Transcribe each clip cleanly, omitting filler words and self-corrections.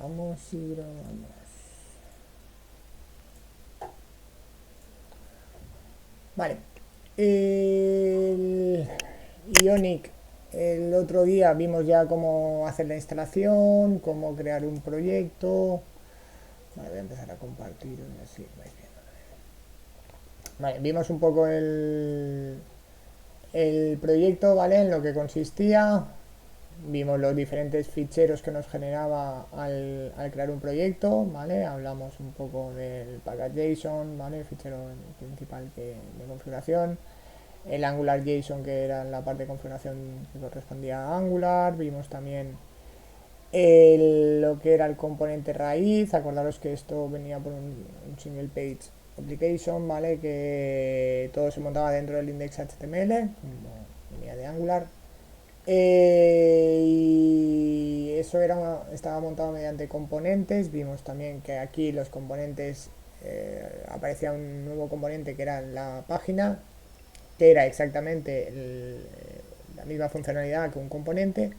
Grabamos y grabamos. Vale. El Ionic, el otro día vimos ya cómo hacer la instalación, cómo crear un proyecto. Vale, voy a empezar a compartir así vais viendo. Vale, vimos un poco el proyecto, ¿vale? En lo que consistía. Vimos los diferentes ficheros que nos generaba al crear un proyecto, ¿vale? Hablamos un poco del package.json, ¿vale? El fichero principal de configuración. El AngularJSON, que era la parte de configuración que correspondía a Angular. Vimos también lo que era el componente raíz. Acordaros que esto venía por un single page application, ¿vale? Que todo se montaba dentro del index.html, como venía de Angular. Y eso estaba montado mediante componentes. Vimos también que aquí los componentes, aparecía un nuevo componente que era la página, que era exactamente la misma funcionalidad que un componente,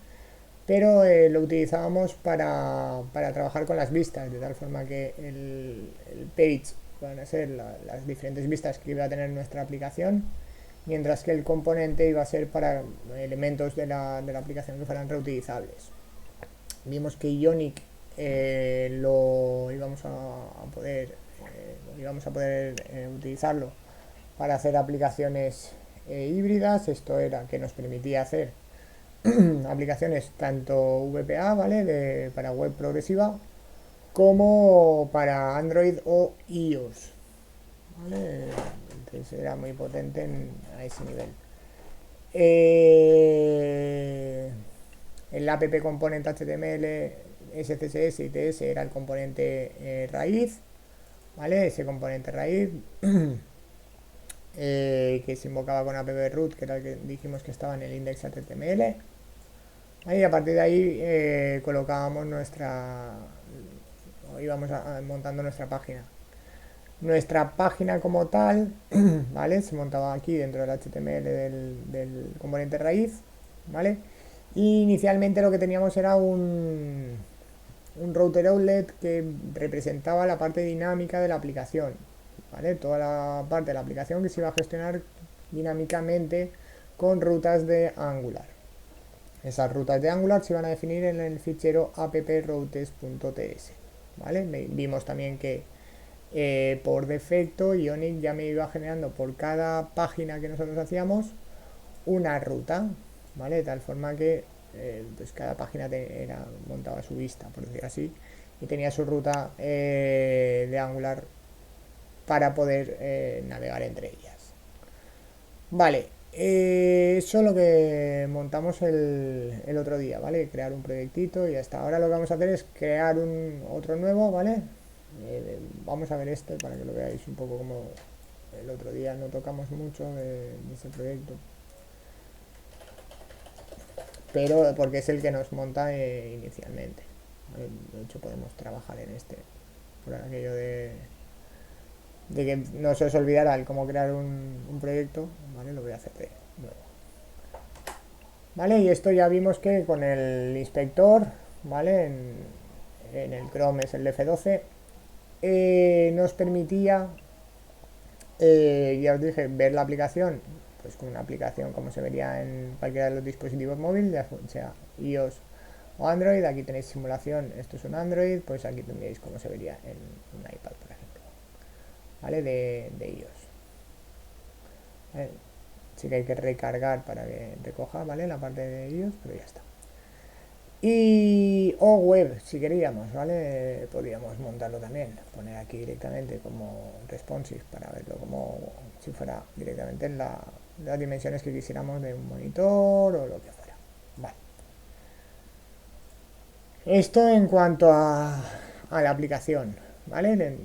pero lo utilizábamos para trabajar con las vistas, de tal forma que el page van a ser las diferentes vistas que iba a tener nuestra aplicación, mientras que el componente iba a ser para elementos de la aplicación que fueran reutilizables. Vimos que Ionic lo íbamos a poder utilizarlo para hacer aplicaciones híbridas. Esto era que nos permitía hacer aplicaciones tanto VPA, ¿vale? Para web progresiva, como para Android o iOS, ¿vale? Entonces era muy potente a ese nivel. El app component HTML, SCSS y TS era el componente raíz, ¿vale? Ese componente raíz que se invocaba con app-root, que era el que dijimos que estaba en el index HTML. Y a partir de ahí colocábamos íbamos montando nuestra página. Nuestra página como tal, ¿vale? Se montaba aquí dentro del HTML del componente raíz, ¿vale? Y inicialmente lo que teníamos era un router outlet que representaba la parte dinámica de la aplicación, ¿vale? Toda la parte de la aplicación que se iba a gestionar dinámicamente con rutas de Angular. Esas rutas de Angular se iban a definir en el fichero approutes.ts, ¿vale? Vimos también que por defecto Ionic ya me iba generando por cada página que nosotros hacíamos una ruta, ¿vale? De tal forma que pues cada página montaba su vista, por decir así, y tenía su ruta de Angular para poder navegar entre ellas. Vale, eso es lo que montamos el otro día, ¿vale? Crear un proyectito y hasta ahora lo que vamos a hacer es crear otro nuevo, ¿vale? Vamos a ver este para que lo veáis un poco como el otro día no tocamos mucho de ese proyecto, pero porque es el que nos monta inicialmente, ¿vale? De hecho podemos trabajar en este por aquello de que no se os olvidara el cómo crear un proyecto, ¿vale? Lo voy a hacer de nuevo, ¿vale? Y esto ya vimos que con el inspector, ¿vale? En el Chrome es el F12, nos permitía, ya os dije, ver la aplicación, pues con una aplicación como se vería en cualquiera de los dispositivos móviles, ya sea iOS o Android. Aquí tenéis simulación, esto es un Android, pues aquí tendríais como se vería en un iPad, por ejemplo, ¿vale? De iOS, ¿vale? Sí que hay que recargar para que recoja, ¿vale? La parte de iOS, pero ya está. O web, si queríamos, ¿vale? Podríamos montarlo también, poner aquí directamente como responsive para verlo como si fuera directamente en las dimensiones que quisiéramos de un monitor o lo que fuera. Vale. Esto en cuanto a la aplicación, ¿vale?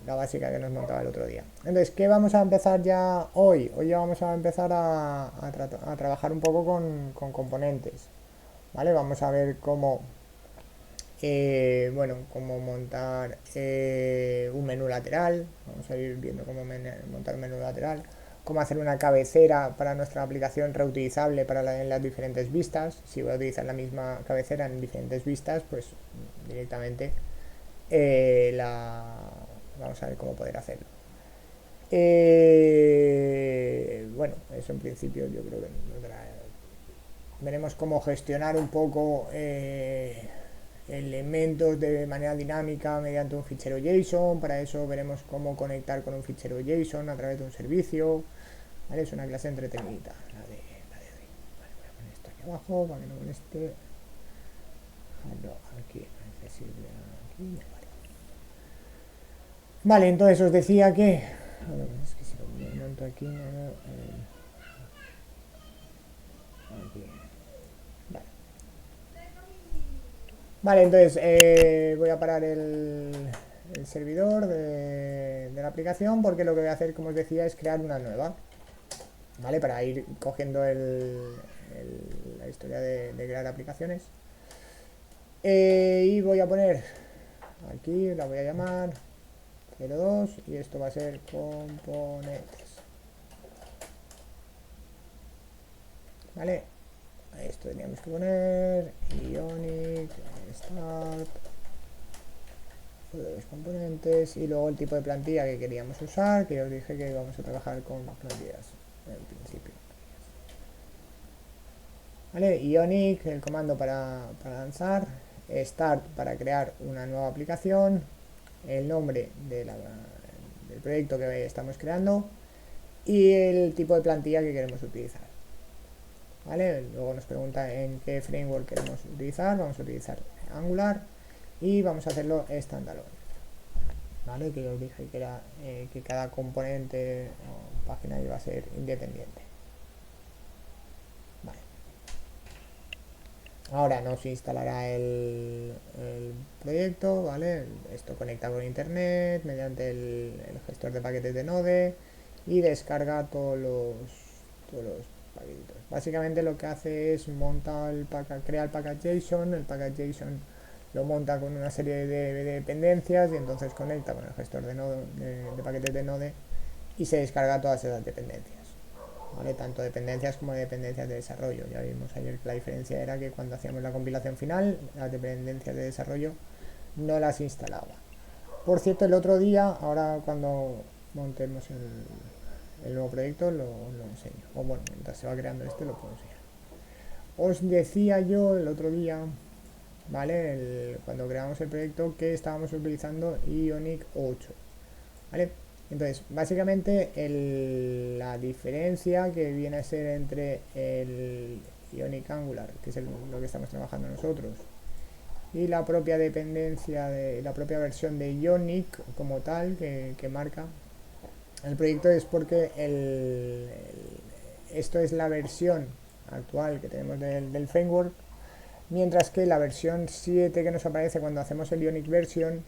La básica que nos montaba el otro día. Entonces, ¿qué vamos a empezar ya hoy? Hoy ya vamos a empezar a trabajar un poco con componentes, ¿vale? Vamos a ver cómo montar un menú lateral. Vamos a ir viendo cómo montar un menú lateral, cómo hacer una cabecera para nuestra aplicación reutilizable en las diferentes vistas. Si voy a utilizar la misma cabecera en diferentes vistas, pues directamente Vamos a ver cómo poder hacerlo. Bueno, eso en principio yo creo que veremos cómo gestionar un poco elementos de manera dinámica mediante un fichero JSON. Para eso veremos cómo conectar con un fichero JSON a través de un servicio. ¿Vale? Es una clase entretenida, la de hoy. Vale, voy a poner esto aquí abajo para que no moleste. Aquí, accesible aquí. Vale. Vale, entonces os decía que... es que si lo monto aquí... aquí. Vale. Vale, entonces voy a parar el servidor de la aplicación porque lo que voy a hacer, como os decía, es crear una nueva. ¿Vale? Para ir cogiendo la historia de crear aplicaciones. Y voy a poner aquí, la voy a llamar 02 y esto va a ser componentes. ¿Vale? Esto teníamos que poner Ionic, Start, los componentes y luego el tipo de plantilla que queríamos usar, que ya os dije que íbamos a trabajar con plantillas en principio. ¿Vale? Ionic, el comando para lanzar, Start para crear una nueva aplicación, el nombre del proyecto que estamos creando y el tipo de plantilla que queremos utilizar. ¿Vale? Luego nos pregunta en qué framework queremos utilizar. Vamos a utilizar Angular y vamos a hacerlo standalone. ¿Vale? Que os dije que era que cada componente o página iba a ser independiente. Vale. Ahora nos instalará el proyecto, ¿vale? Esto conecta con internet mediante el gestor de paquetes de Node y descarga todos los paquetitos. Básicamente lo que hace es montar crea el package JSON, el package JSON lo monta con una serie de dependencias y entonces conecta con el gestor de paquetes de Node y se descarga todas esas dependencias. ¿Vale? Tanto dependencias como dependencias de desarrollo. Ya vimos ayer que la diferencia era que cuando hacíamos la compilación final, las dependencias de desarrollo no las instalaba. Por cierto, el otro día, ahora cuando montemos el nuevo proyecto lo enseño. O bueno, mientras se va creando este lo puedo enseñar. Os decía yo el otro día, ¿vale? Cuando creamos el proyecto que estábamos utilizando Ionic 8. ¿Vale? Entonces, básicamente la diferencia que viene a ser entre el Ionic Angular, que es lo que estamos trabajando nosotros, y la propia dependencia de la propia versión de Ionic como tal que marca el proyecto es porque esto es la versión actual que tenemos del framework, mientras que la versión 7 que nos aparece cuando hacemos el Ionic version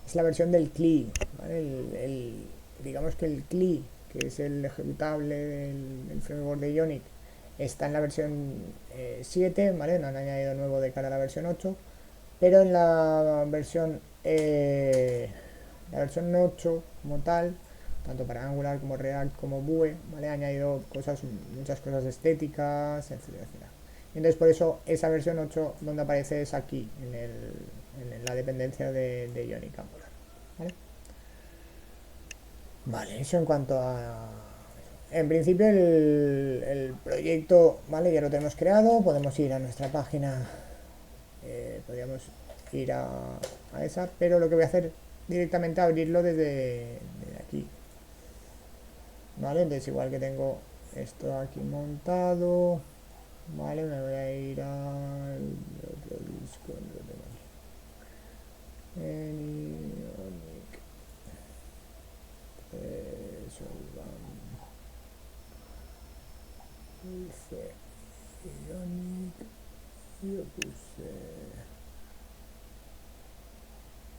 es la versión del CLI, ¿vale? Digamos que el CLI, que es el ejecutable del framework de Ionic, está en la versión 7, ¿vale? No han añadido nuevo de cara a la versión 8, pero en la versión 8 como tal, tanto para Angular como React como Vue, ¿vale? Ha añadido muchas cosas estéticas, etcétera, etcétera. Entonces por eso esa versión 8 donde aparece es aquí, en la dependencia de Ionic Angular. ¿Vale? Vale, eso en cuanto a... En principio el proyecto, ¿vale? Ya lo tenemos creado, podemos ir a nuestra página, podríamos ir a esa, pero lo que voy a hacer directamente es abrirlo desde aquí. ¿Vale? Entonces igual que tengo esto aquí montado, ¿vale? Me voy a ir al otro disco, ¿dónde lo tengo aquí? Eso, puse Ionic y yo puse...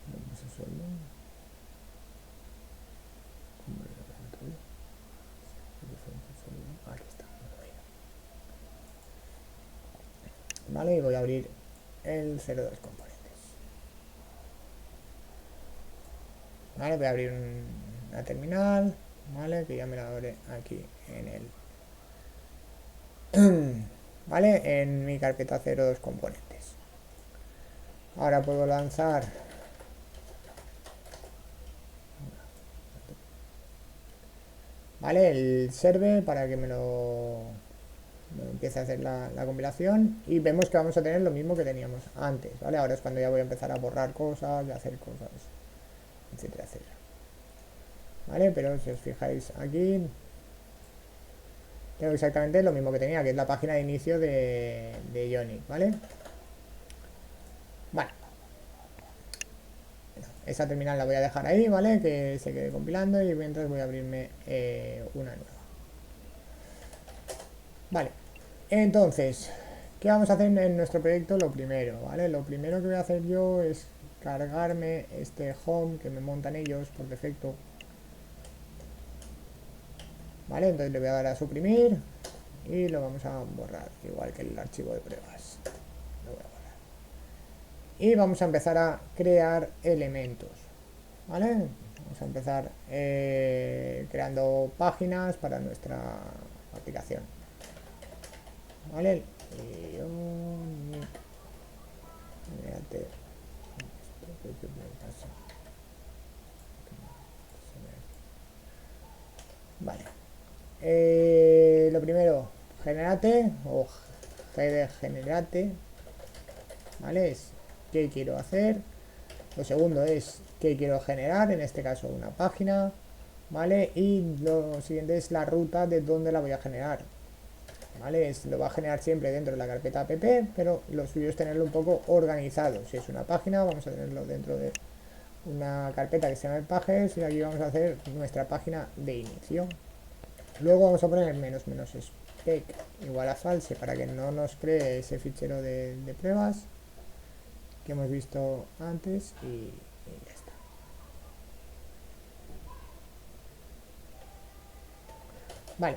No puse solo. ¿Cómo era el repertorio? Aquí está. Vale, y voy a abrir el 02 componentes. Vale, voy a abrir una terminal, vale, que ya me la abre aquí en el vale, en mi carpeta 02 componentes. Ahora puedo lanzar ¿vale? El server para que me empiece a hacer la compilación y vemos que vamos a tener lo mismo que teníamos antes, ¿vale? Ahora es cuando ya voy a empezar a borrar cosas y a hacer cosas, etcétera, etcétera, ¿vale? Pero si os fijáis aquí, tengo exactamente lo mismo que tenía, que es la página de inicio de Ionic, ¿vale? Vale, esa terminal la voy a dejar ahí, ¿vale? Que se quede compilando y mientras voy a abrirme una nueva. Vale, entonces, ¿qué vamos a hacer en nuestro proyecto? Lo primero, ¿vale? Lo primero que voy a hacer yo es cargarme este home que me montan ellos por defecto, ¿vale? Entonces le voy a dar a suprimir y lo vamos a borrar, igual que el archivo de pruebas. Lo voy a borrar. Y vamos a empezar a crear elementos, ¿vale? Vamos a empezar creando páginas para nuestra aplicación, ¿vale? Fíjate. Vale. Lo primero, generate o generate, ¿vale? Es qué quiero hacer. Lo segundo es qué quiero generar, en este caso una página, ¿vale? Y lo siguiente es la ruta de dónde la voy a generar, ¿vale? Lo va a generar siempre dentro de la carpeta app, pero lo suyo es tenerlo un poco organizado. Si es una página, vamos a tenerlo dentro de una carpeta que se llama pages y aquí vamos a hacer nuestra página de inicio. Luego vamos a poner menos spec igual a false para que no nos cree ese fichero de pruebas que hemos visto antes y ya está. Vale.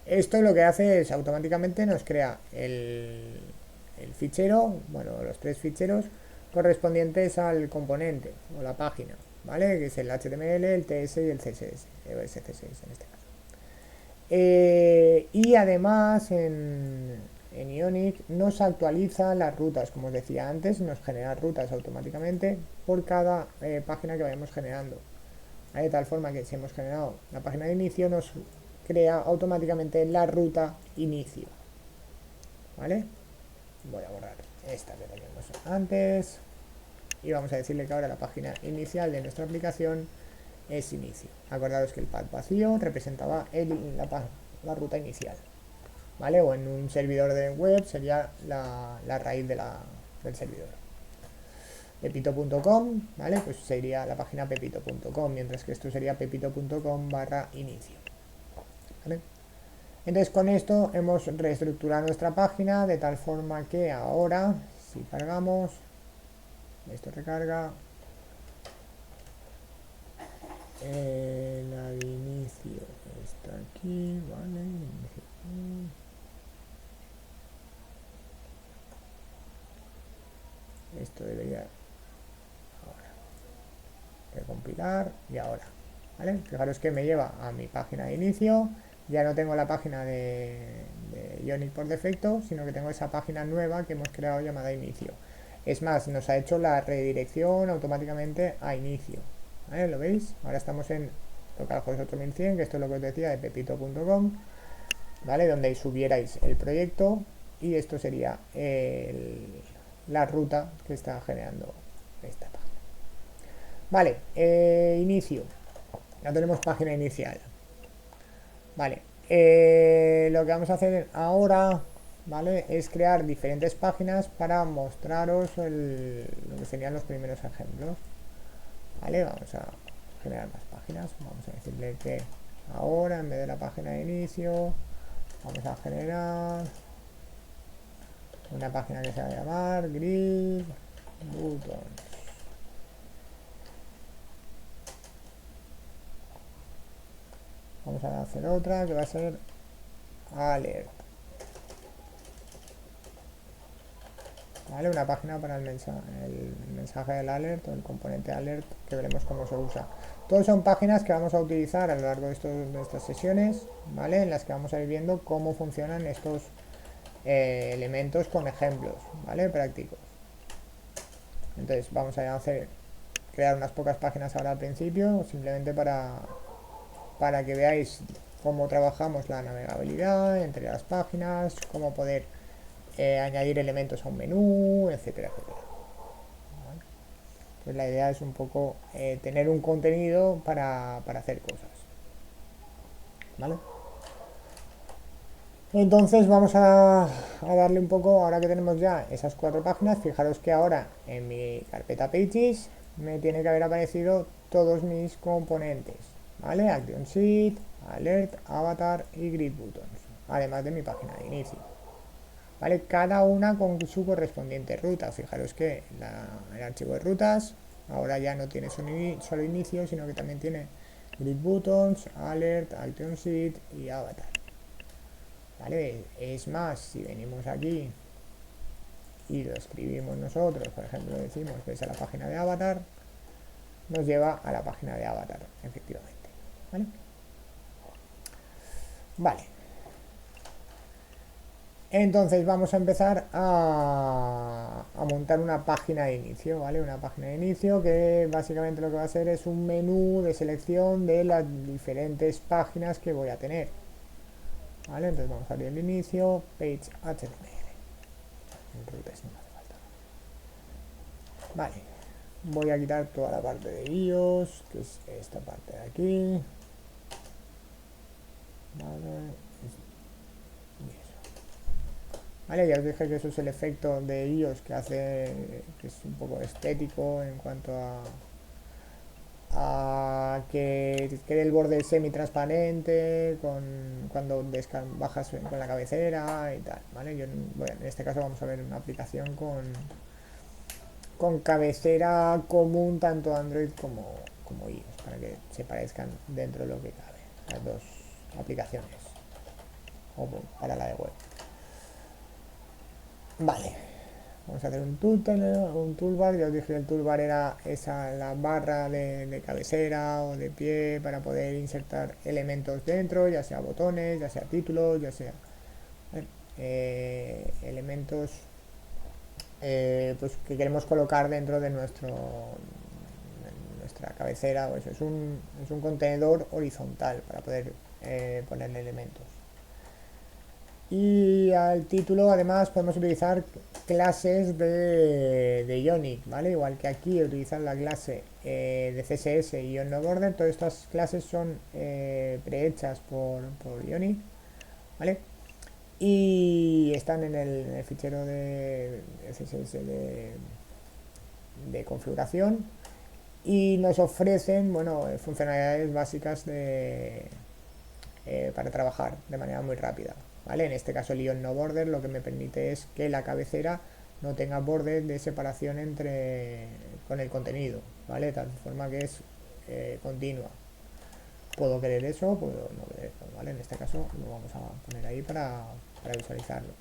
Esto lo que hace es automáticamente nos crea el fichero, bueno, los tres ficheros correspondientes al componente o la página, ¿vale? Que es el HTML, el TS y el CSS, o SCSS en este caso. Y además en Ionic nos actualiza las rutas, como os decía antes, nos genera rutas automáticamente por cada página que vayamos generando. De tal forma que si hemos generado la página de inicio nos crea automáticamente la ruta inicio, ¿vale? Voy a borrar esta que teníamos antes y vamos a decirle que ahora la página inicial de nuestra aplicación es inicio. Acordaros que el pad vacío representaba la ruta inicial, ¿vale? O en un servidor de web sería la raíz del servidor. Pepito.com, ¿vale? Pues sería la página pepito.com, mientras que esto sería pepito.com/inicio, ¿vale? Entonces con esto hemos reestructurado nuestra página de tal forma que ahora, si cargamos, esto recarga, la de inicio está aquí, ¿vale? Esto debería ahora recompilar y ahora, ¿vale? Fijaros que me lleva a mi página de inicio. Ya no tengo la página de Ionic por defecto, sino que tengo esa página nueva que hemos creado llamada inicio. Es más, nos ha hecho la redirección automáticamente a inicio, ¿vale? ¿Lo veis? Ahora estamos en localhost 8100, que esto es lo que os decía de pepito.com, ¿vale? Donde subierais el proyecto y esto sería la ruta que está generando esta página. Vale, inicio. Ya tenemos página inicial. Vale, lo que vamos a hacer ahora, ¿vale? Es crear diferentes páginas para mostraros lo que serían los primeros ejemplos. Vale, vamos a generar más páginas. Vamos a decirle que ahora, en vez de la página de inicio, vamos a generar una página que se va a llamar Grid Buttons. Vamos a hacer otra que va a ser alert, ¿vale? Una página para el mensaje del alert o el componente alert, que veremos cómo se usa. Todos son páginas que vamos a utilizar a lo largo de estas sesiones, ¿vale? En las que vamos a ir viendo cómo funcionan estos elementos con ejemplos, ¿vale? Prácticos. Entonces vamos a crear unas pocas páginas ahora al principio, simplemente para que veáis cómo trabajamos la navegabilidad entre las páginas, cómo poder añadir elementos a un menú, etcétera, etcétera. ¿Vale? Pues la idea es un poco tener un contenido para hacer cosas. ¿Vale? Entonces vamos a darle un poco, ahora que tenemos ya esas 4 páginas, fijaros que ahora en mi carpeta Pages me tiene que haber aparecido todos mis componentes, ¿vale? Action Sheet, Alert, Avatar y Grid Buttons, además de mi página de inicio, ¿vale? Cada una con su correspondiente ruta. Fijaros que el archivo de rutas ahora ya no tiene solo inicio, sino que también tiene Grid Buttons, Alert, Action Sheet y Avatar. ¿Vale? Es más, si venimos aquí y lo escribimos nosotros, por ejemplo, decimos ves a la página de Avatar, nos lleva a la página de Avatar, efectivamente. ¿Vale? Vale. Entonces vamos a empezar a montar una página de inicio, ¿vale? Una página de inicio que básicamente lo que va a hacer es un menú de selección de las diferentes páginas que voy a tener. ¿Vale? Entonces vamos a abrir el inicio, Page HTML. Routes no hace falta. Vale. Voy a quitar toda la parte de iOS, que es esta parte de aquí. Vale. Vale, ya os dije que eso es el efecto de iOS que hace, que es un poco estético en cuanto a que quede el borde semi-transparente cuando bajas con la cabecera y tal, ¿vale? Bueno, en este caso vamos a ver una aplicación con cabecera común tanto Android como iOS, para que se parezcan dentro de lo que cabe, las dos aplicaciones, o para la de web. Vale, vamos a hacer un toolbar. Ya os dije que el toolbar era la barra de cabecera o de pie para poder insertar elementos dentro, ya sea botones, ya sea títulos, ya sea elementos pues que queremos colocar dentro de nuestra cabecera. Pues es un contenedor horizontal para poder ponerle elementos. Y al título además podemos utilizar clases de Ionic, ¿vale? Igual que aquí utilizar la clase de CSS y OnNoBorder. Todas estas clases son prehechas por Ionic, ¿vale? Y están en el fichero de CSS de configuración y nos ofrecen, bueno, funcionalidades básicas para trabajar de manera muy rápida. ¿Vale? En este caso el Ion No Border lo que me permite es que la cabecera no tenga bordes de separación con el contenido, ¿vale? De tal forma que es continua. Puedo querer eso, puedo no querer eso, ¿vale? En este caso lo vamos a poner ahí para visualizarlo.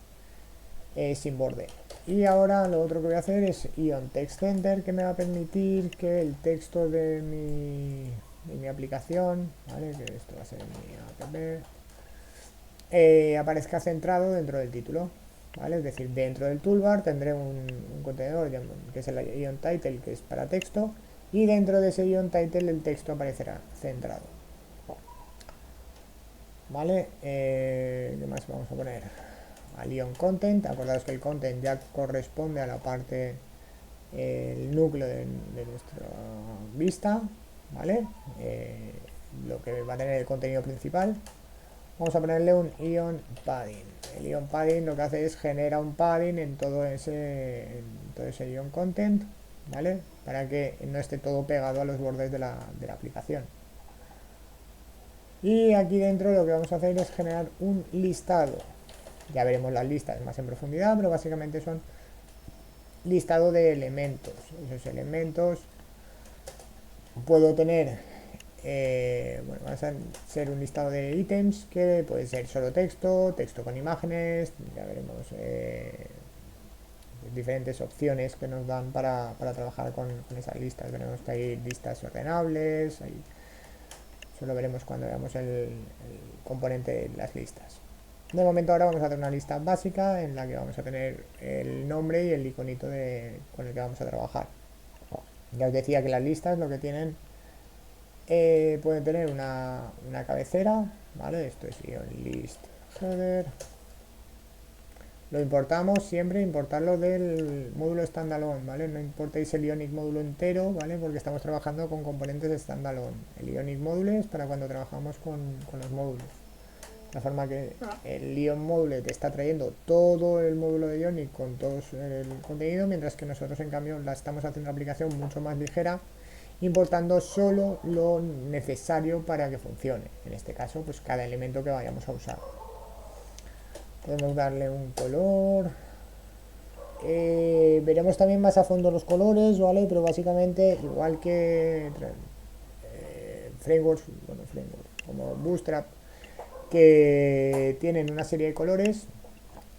Sin borde. Y ahora lo otro que voy a hacer es Ion Text Center, que me va a permitir que el texto de mi aplicación, ¿vale? Que esto va a ser mi app, aparezca centrado dentro del título, ¿vale? Es decir, dentro del toolbar tendré un contenedor que es el Ion Title, que es para texto, y dentro de ese Ion Title el texto aparecerá centrado, ¿vale? ¿Qué más vamos a poner? Al Ion Content, acordaos que el content ya corresponde a la parte, el núcleo de nuestra vista, ¿vale? Lo que va a tener el contenido principal. Vamos a ponerle un Ion Padding. El Ion Padding lo que hace es genera un padding en todo ese Ion Content, ¿vale? Para que no esté todo pegado a los bordes de la aplicación. Y aquí dentro lo que vamos a hacer es generar un listado. Ya veremos las listas más en profundidad, pero básicamente son listado de elementos. Esos elementos puedo tener, bueno, va a ser un listado de ítems que puede ser solo texto, texto con imágenes, ya veremos diferentes opciones que nos dan para trabajar con esas listas. Veremos que hay listas ordenables, eso lo veremos cuando veamos el componente de las listas. De momento ahora vamos a hacer una lista básica en la que vamos a tener el nombre y el iconito con el que vamos a trabajar. Ya os decía que las listas lo que tienen, pueden tener una cabecera, ¿vale? Esto es ion list header. Lo importamos siempre, importarlo del módulo standalone, ¿vale? No importéis el Ionic módulo entero, ¿vale? Porque estamos trabajando con componentes de standalone. El Ionic módulo es para cuando trabajamos con los módulos. La forma que Ah, el Ion módulo te está trayendo todo el módulo de Ionic con todo el contenido, mientras que nosotros en cambio la estamos haciendo una aplicación mucho más ligera, importando solo lo necesario para que funcione. En este caso, pues cada elemento que vayamos a usar. Podemos darle un color. Veremos también más a fondo los colores, ¿vale? Pero básicamente, igual que frameworks, bueno, frameworks como Bootstrap, que tienen una serie de colores,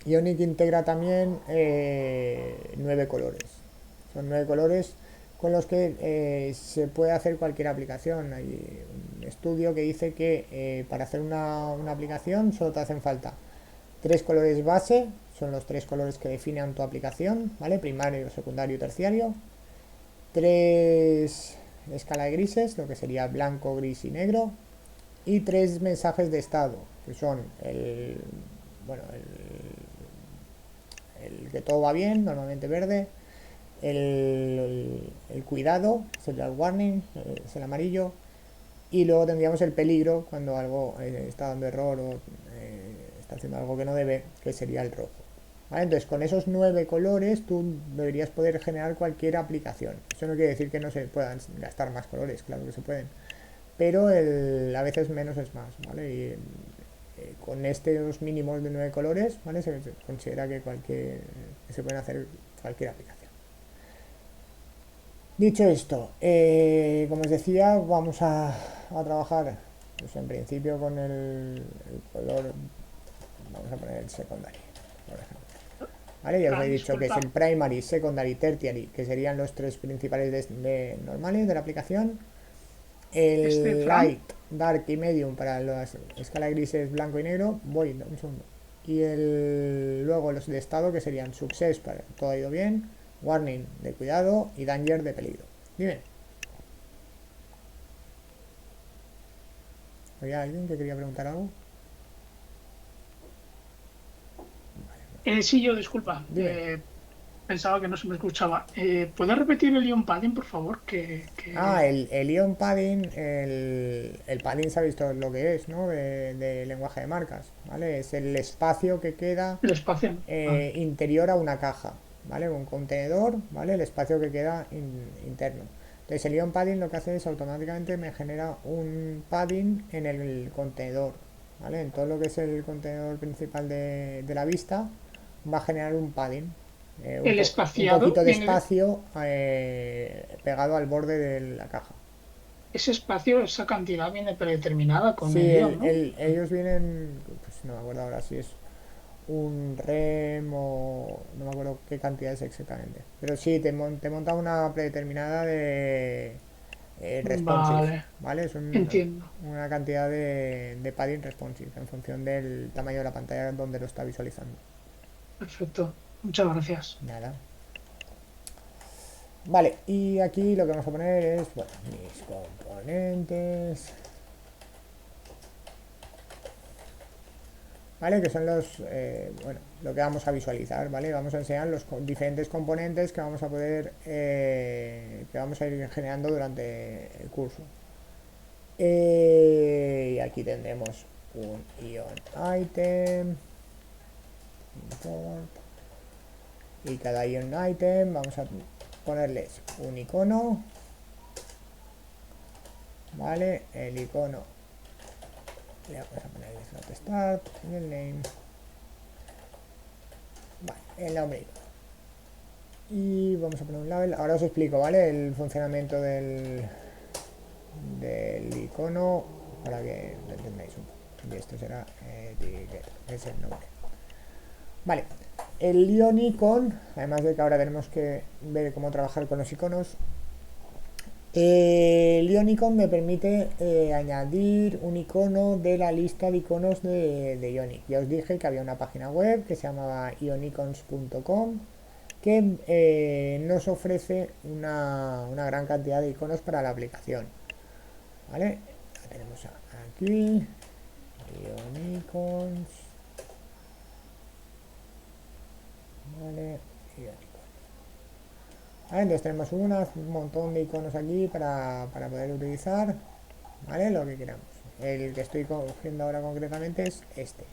Ionic integra también 9 colores. Son 9 colores con los que se puede hacer cualquier aplicación. Hay un estudio que dice que para hacer una aplicación solo te hacen falta 3 colores base, son los 3 colores que definen tu aplicación, ¿vale? Primario, secundario y terciario. 3 escala de grises, lo que sería blanco, gris y negro. Y 3 mensajes de estado, que son bueno, el que todo va bien, normalmente verde. El cuidado, sería el warning, es el amarillo. Y luego tendríamos el peligro, cuando algo está dando error o está haciendo algo que no debe, que sería el rojo. ¿Vale? Entonces, con esos 9 colores tú deberías poder generar cualquier aplicación. Eso no quiere decir que no se puedan gastar más colores, claro que se pueden. Pero a veces menos es más, ¿vale? Y con estos mínimos de 9 colores, ¿vale? Se considera que se pueden hacer cualquier aplicación. Dicho esto, como os decía, vamos a trabajar, pues en principio con el color, vamos a poner el secondary, por ejemplo. ¿Vale? Ya os he Fran, dicho que es disculpa. el primary, secondary, tertiary, que serían los 3 principales normales de la aplicación. El Fran, light, dark y medium para las escala grises, blanco y negro. Voy, un segundo. Y luego los de estado, que serían success para todo ha ido bien, warning de cuidado y danger de peligro. Dime, ¿había alguien que quería preguntar algo? sí, yo, disculpa. Dime. Pensaba que no se me escuchaba. ¿Puedes repetir el ion padding, por favor? El Ion Padding, el padding sabéis todo lo que es, ¿no? De lenguaje de marcas, ¿vale? Es el espacio que queda El espacio. Ah, interior a una caja, ¿vale? Un contenedor, ¿vale? El espacio que queda interno. Entonces el Ion Padding lo que hace es automáticamente me genera un padding en el contenedor, ¿vale? En todo lo que es el contenedor principal de la vista va a generar un padding, el un espaciado poquito de viene. espacio pegado al borde de la caja. Ese espacio, esa cantidad viene predeterminada con Sí, el ion, ¿no? ellos vienen, pues no me acuerdo ahora si es un rem o no me acuerdo qué cantidad es exactamente. Pero sí, te monta una predeterminada de responsive, Vale, ¿vale? Es entiendo. una cantidad de padding responsive en función del tamaño de la pantalla donde lo está visualizando. Perfecto. Muchas gracias. Nada. Vale, y aquí lo que vamos a poner es, bueno, mis componentes, ¿vale? Que son bueno, lo que vamos a visualizar, ¿vale? Vamos a enseñar los diferentes componentes que vamos a poder, que vamos a ir generando durante el curso. Y aquí tendremos un ion item, import, y cada ion item vamos a ponerles un icono, ¿vale? El icono le vamos a poner el slot start y el name, vale, el nombre. Y vamos a poner un label. Ahora os explico, ¿vale? El funcionamiento del icono para que lo entendáis un poco. Y esto será etiqueta, es el nombre. Vale. El ion icon, además de que ahora tenemos que ver cómo trabajar con los iconos, el ion icon me permite añadir un icono de la lista de iconos de Ionic. Ya os dije que había una página web que se llamaba ionicons.com, que nos ofrece una gran cantidad de iconos para la aplicación, ¿vale? La tenemos aquí, icons, ¿vale? ¿Vale? Entonces tenemos un montón de iconos aquí para poder utilizar, ¿vale? Lo que queramos. El que estoy cogiendo ahora concretamente es este.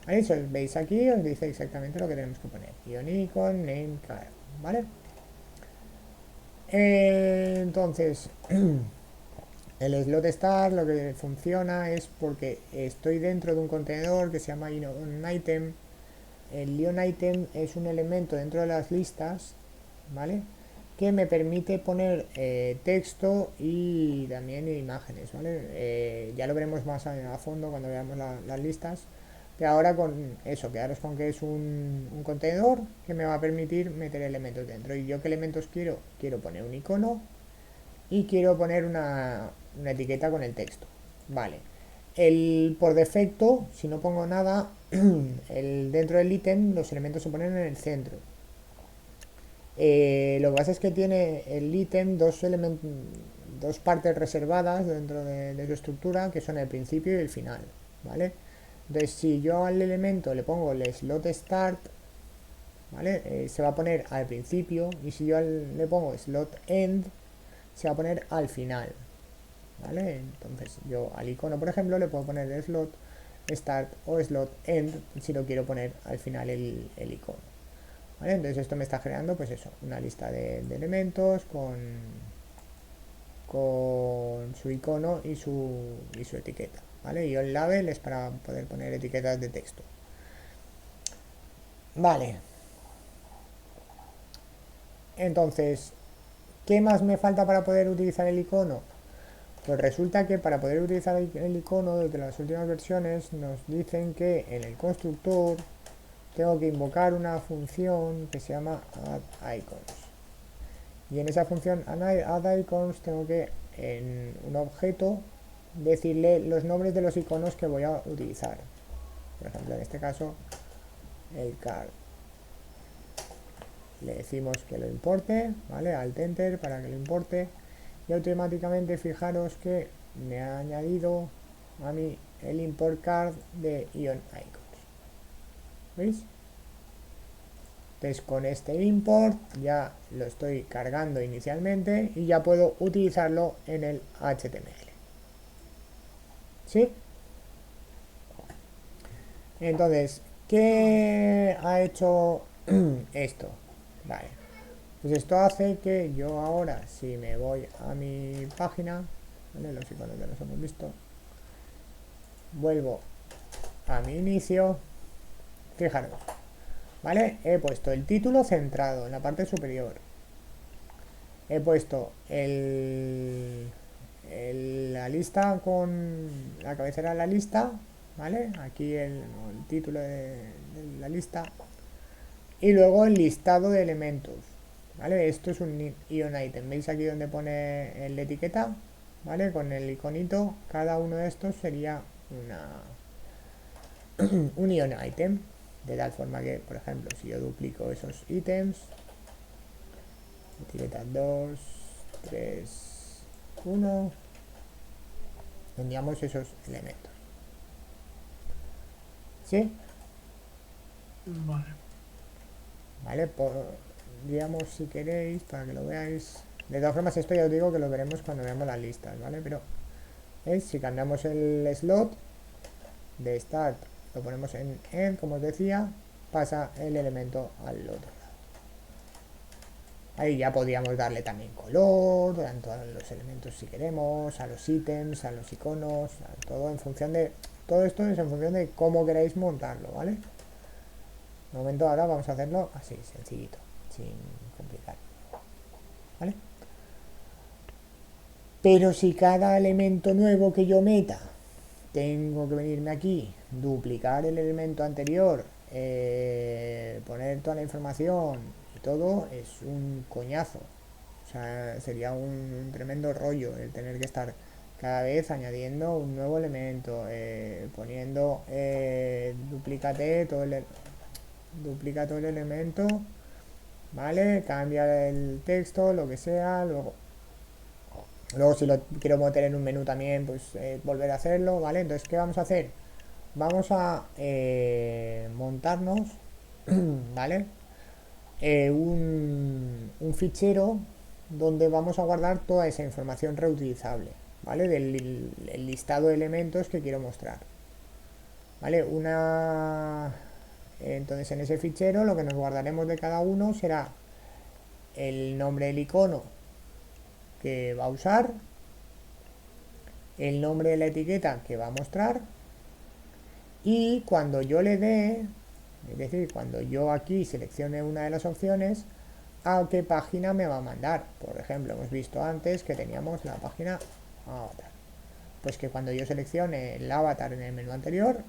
¿Vale? Si os veis aquí, os dice exactamente lo que tenemos que poner. Icon, name, card, ¿vale? Entonces, el slot start lo que funciona es porque estoy dentro de un contenedor que se llama item. El item es un elemento dentro de las listas, ¿vale? Que me permite poner texto y también imágenes, ¿vale? Ya lo veremos más a fondo cuando veamos las listas. Pero ahora con eso, quedaros con que es un contenedor que me va a permitir meter elementos dentro. ¿Y yo qué elementos quiero? Quiero poner un icono y quiero poner una etiqueta con el texto. Vale. Por defecto, si no pongo nada, dentro del ítem los elementos se ponen en el centro. Lo que pasa es que tiene el ítem dos partes reservadas dentro de su estructura, que son el principio y el final, ¿vale? Entonces, si yo al elemento le pongo el slot start, ¿vale? Se va a poner al principio, y si yo le pongo slot end, se va a poner al final, ¿vale? Entonces, yo al icono, por ejemplo, le puedo poner el slot start o slot end si lo quiero poner al final el icono. ¿Vale? Entonces esto me está generando pues eso, una lista de elementos con su icono y su etiqueta, ¿vale? Y el label es para poder poner etiquetas de texto. Vale. Entonces, ¿qué más me falta para poder utilizar el icono? Pues resulta que para poder utilizar el icono desde las últimas versiones nos dicen que en el constructor tengo que invocar una función que se llama addIcons. Y en esa función addIcons tengo que en un objeto decirle los nombres de los iconos que voy a utilizar. Por ejemplo, en este caso, el card. Le decimos que lo importe, ¿vale? Alt enter para que lo importe. Y automáticamente fijaros que me ha añadido a mí el import card de ion icons. ¿Veis? Entonces con este import ya lo estoy cargando inicialmente y ya puedo utilizarlo en el HTML. ¿Sí? Entonces, ¿qué ha hecho esto? Vale. Pues esto hace que yo ahora, si me voy a mi página, ¿vale? Los iconos ya los hemos visto, vuelvo a mi inicio, fijaros, ¿vale? He puesto el título centrado en la parte superior. He puesto la lista con la cabecera de la lista, ¿vale? Aquí el título de la lista. Y luego el listado de elementos, ¿vale? Esto es un ion item. ¿Veis aquí donde pone la etiqueta? ¿Vale? Con el iconito, cada uno de estos sería un ion item. De tal forma que, por ejemplo, si yo duplico esos ítems, etiqueta 2, 3, 1, tendríamos esos elementos. ¿Sí? Vale. ¿Vale? Digamos, si queréis, para que lo veáis. De todas formas, esto ya os digo que lo veremos cuando veamos las listas, ¿vale? Pero, ¿veis? Si cambiamos el slot de start, lo ponemos en end, como os decía, pasa el elemento al otro lado. Ahí ya podríamos darle también color, tanto a los elementos si queremos, a los ítems, a los iconos, a todo en función de... Todo esto es en función de cómo queráis montarlo, ¿vale? De momento ahora vamos a hacerlo así, sencillito, sin complicar, ¿vale? Pero si cada elemento nuevo que yo meta tengo que venirme aquí, duplicar el elemento anterior, poner toda la información y todo, es un coñazo. O sea, sería un tremendo rollo el tener que estar cada vez añadiendo un nuevo elemento, poniendo duplica todo el elemento ¿vale? Cambia el texto, lo que sea, luego si lo quiero meter en un menú también, pues volver a hacerlo, ¿vale? Entonces, ¿qué vamos a hacer? Vamos a montarnos, ¿vale? Un fichero donde vamos a guardar toda esa información reutilizable, ¿vale? Del el listado de elementos que quiero mostrar, ¿vale? Entonces en ese fichero lo que nos guardaremos de cada uno será el nombre del icono que va a usar, el nombre de la etiqueta que va a mostrar y cuando yo le dé, es decir, cuando yo aquí seleccione una de las opciones, a qué página me va a mandar. Por ejemplo, hemos visto antes que teníamos la página avatar. Pues que cuando yo seleccione el avatar en el menú anterior,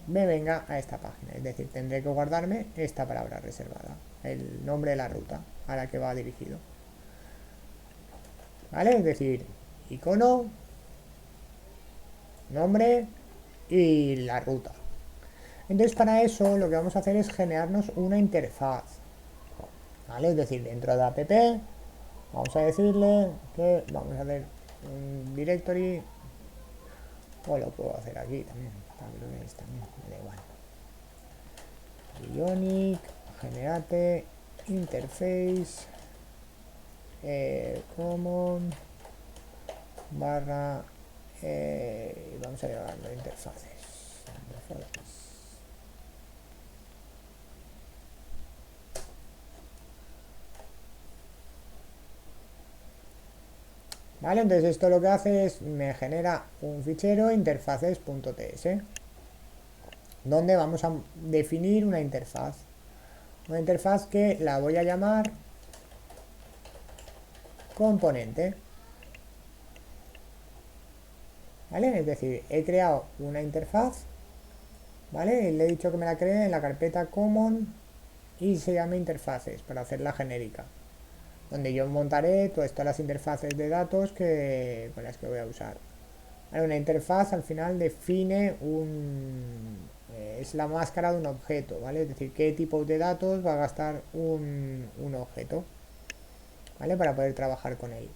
me venga a esta página. Es decir, tendré que guardarme esta palabra reservada, el nombre de la ruta a la que va dirigido. ¿Vale? Es decir, icono, nombre y la ruta. Entonces para eso lo que vamos a hacer es generarnos una interfaz. ¿Vale? Es decir, dentro de la app vamos a decirle que vamos a hacer un directory, o lo puedo hacer aquí también, para que lo veáis también, me da igual. Ionic, generate, interface, common, barra, vamos a llamarlo interfaces. ¿Vale? Entonces esto lo que hace es, me genera un fichero interfaces.ts donde vamos a definir una interfaz. Una interfaz que la voy a llamar componente. ¿Vale? Es decir, he creado una interfaz, ¿vale? Y le he dicho que me la cree en la carpeta common y se llama interfaces para hacerla genérica, donde yo montaré todas las interfaces de datos con las que voy a usar. ¿Vale? Una interfaz al final define es la máscara de un objeto, ¿vale? Es decir, qué tipo de datos va a gastar un objeto, ¿vale? Para poder trabajar con él.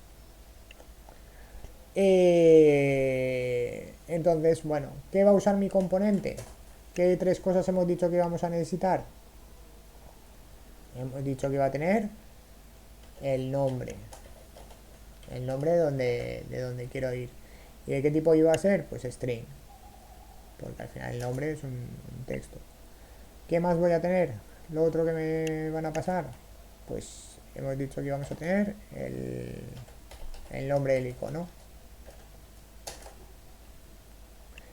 Entonces, bueno, ¿qué va a usar mi componente? ¿Qué tres cosas hemos dicho que íbamos a necesitar? Hemos dicho que iba a tener el nombre de donde quiero ir. ¿Y de qué tipo iba a ser? Pues string, porque al final el nombre es un texto. ¿Qué más voy a tener? Lo otro que me van a pasar, pues hemos dicho que íbamos a tener el nombre del icono.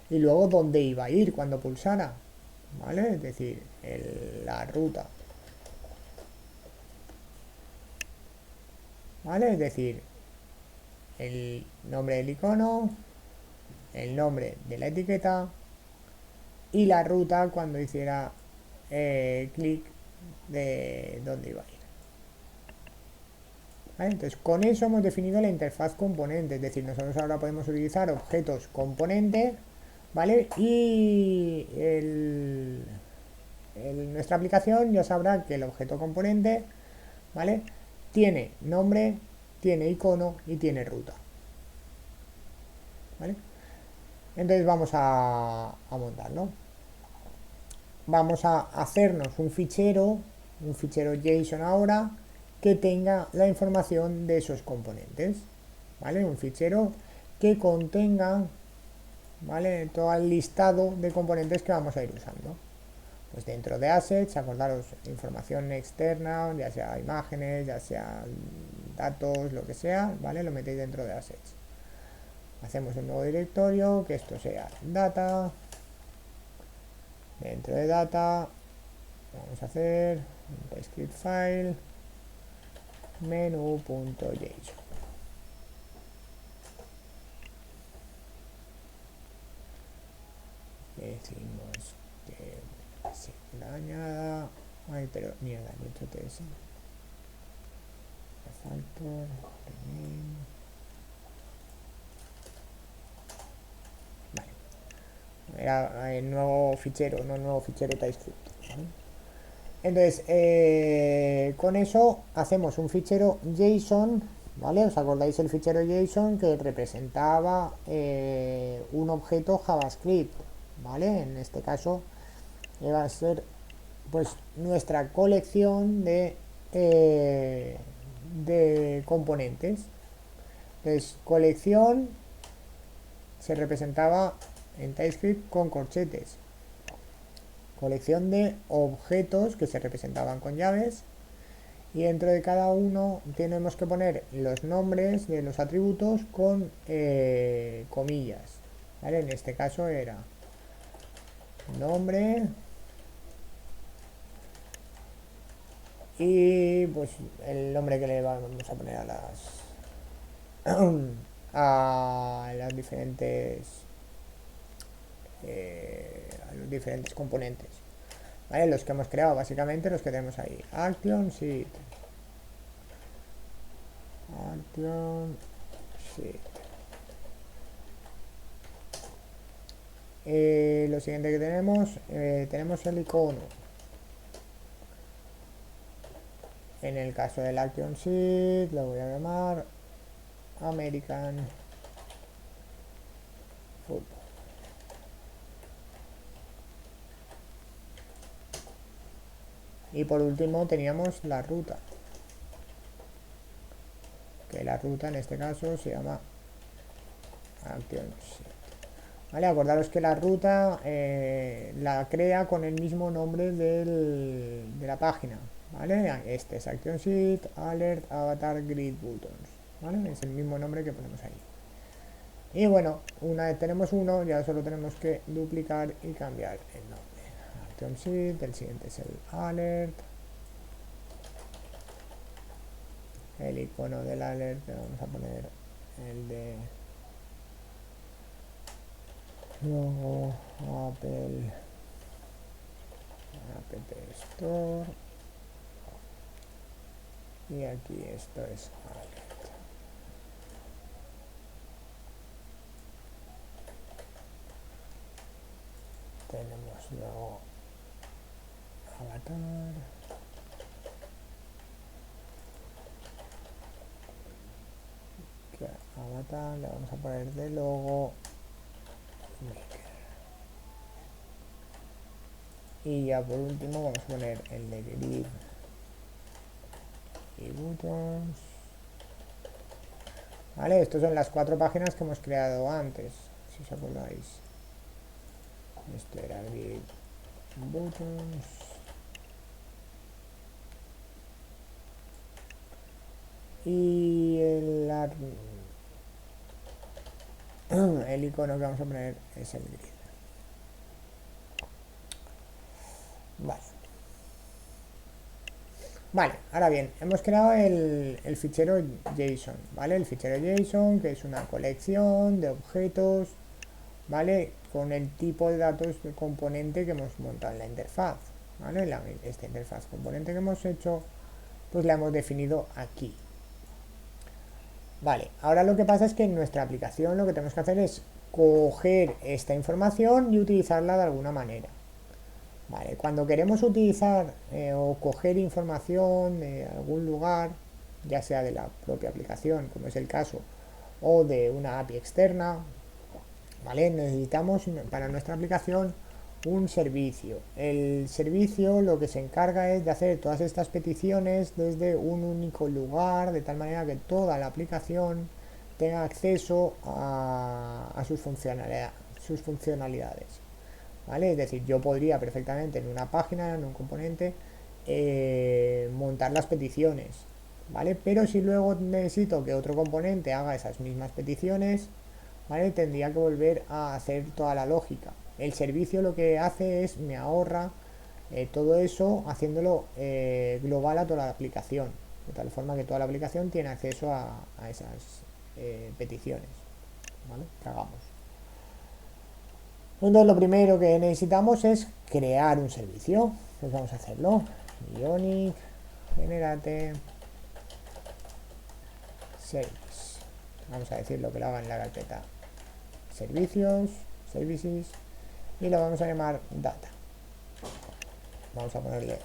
Y luego dónde iba a ir cuando pulsara, ¿vale? Es decir, la ruta, ¿vale? Es decir, el nombre del icono, el nombre de la etiqueta y la ruta cuando hiciera clic de dónde iba a ir. ¿Vale? Entonces, con eso hemos definido la interfaz componente, es decir, nosotros ahora podemos utilizar objetos componente, ¿vale? Y nuestra aplicación ya sabrá que el objeto componente, ¿vale? Tiene nombre, tiene icono y tiene ruta, ¿vale? Entonces vamos a montarlo. Vamos a hacernos un fichero JSON ahora, que tenga la información de esos componentes, ¿vale? Un fichero que contenga, ¿vale? Todo el listado de componentes que vamos a ir usando. Pues dentro de assets, acordaros, información externa, ya sea imágenes, ya sea datos, lo que sea, ¿vale? Lo metéis dentro de assets. Hacemos un nuevo directorio, que esto sea data. Dentro de data vamos a hacer un script file menú.json. Decimos que sí, la añada. Ay, pero mierda, he hecho TS. Factor, vale. Era el nuevo fichero, no el nuevo fichero TypeScript, ¿vale? Entonces, con eso hacemos un fichero JSON, ¿vale? ¿Os acordáis el fichero JSON que representaba un objeto JavaScript, ¿vale? En este caso iba a ser pues nuestra colección de componentes. Entonces, colección se representaba en TypeScript con corchetes. Colección de objetos que se representaban con llaves. Y dentro de cada uno tenemos que poner los nombres de los atributos con comillas. ¿Vale? En este caso era nombre y pues el nombre que le vamos a poner a las diferentes a los diferentes componentes. ¿Vale? Los que hemos creado básicamente, los que tenemos ahí. Action sheet. Action sheet. Lo siguiente que tenemos el icono. En el caso del Action Sheet lo voy a llamar American Football. Y por último teníamos la ruta, que la ruta en este caso se llama Action Sheet. ¿Vale? Acordaros que la ruta la crea con el mismo nombre de la página. ¿Vale? Este es Action Sheet, Alert, Avatar, Grid, Buttons. ¿Vale? Es el mismo nombre que ponemos ahí. Y bueno, una vez tenemos uno, ya solo tenemos que duplicar y cambiar el nombre. Action Sheet, el siguiente es el Alert. El icono del Alert, le vamos a poner el de logo Apple App Store. Y aquí esto es Alert. Tenemos luego Avatar. Que Avatar le vamos a poner de logo Maker. Y ya por último vamos a poner el de Grid y Buttons. Vale, estas son las 4 páginas que hemos creado antes, si os acordáis. Esto era Grid Buttons. Y el icono que vamos a poner es el grid. Vale. Vale, ahora bien, hemos creado el fichero JSON, ¿vale? El fichero JSON, que es una colección de objetos, ¿vale? Con el tipo de datos de componente que hemos montado en la interfaz, ¿vale? Esta interfaz componente que hemos hecho, pues la hemos definido aquí. Vale, ahora lo que pasa es que en nuestra aplicación lo que tenemos que hacer es coger esta información y utilizarla de alguna manera. Vale, cuando queremos utilizar o coger información de algún lugar, ya sea de la propia aplicación, como es el caso, o de una API externa, ¿vale? Necesitamos para nuestra aplicación un servicio. El servicio lo que se encarga es de hacer todas estas peticiones desde un único lugar, de tal manera que toda la aplicación tenga acceso a sus funcionalidades. ¿Vale? Es decir, yo podría perfectamente en una página, en un componente, montar las peticiones, ¿vale? Pero si luego necesito que otro componente haga esas mismas peticiones, ¿vale? Tendría que volver a hacer toda la lógica. El servicio lo que hace es me ahorra todo eso haciéndolo global a toda la aplicación, de tal forma que toda la aplicación tiene acceso a esas peticiones, ¿vale? Que hagamos. Entonces lo primero que necesitamos es crear un servicio. Pues vamos a hacerlo. Ionic generate service. Vamos a decirlo que lo haga en la carpeta servicios, services, y lo vamos a llamar data. Vamos a ponerle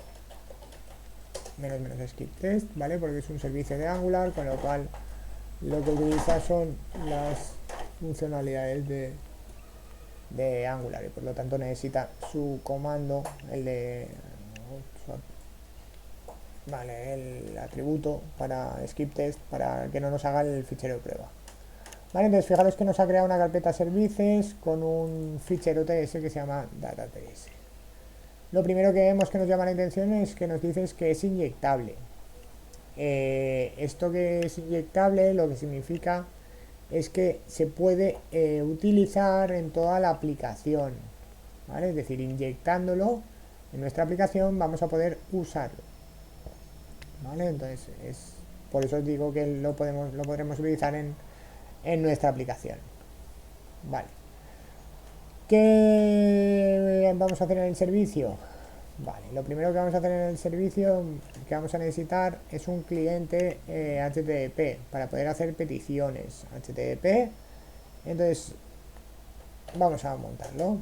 menos skip test, ¿vale? Porque es un servicio de Angular, con lo cual lo que utiliza son las funcionalidades de Angular y por lo tanto necesita su comando, el de vale, el atributo para skip test para que no nos haga el fichero de prueba. Vale, entonces fijaros que nos ha creado una carpeta services con un fichero TS que se llama data.ts. Lo primero que vemos que nos llama la atención es que nos dice que es inyectable. Esto que es inyectable lo que significa es que se puede utilizar en toda la aplicación, ¿vale? Es decir, inyectándolo en nuestra aplicación vamos a poder usarlo, ¿vale? Entonces por eso os digo que lo podremos utilizar en nuestra aplicación, ¿vale? ¿Qué vamos a hacer en el servicio? Vale, lo primero que vamos a hacer en el servicio que vamos a necesitar es un cliente HTTP para poder hacer peticiones HTTP. Entonces vamos a montarlo.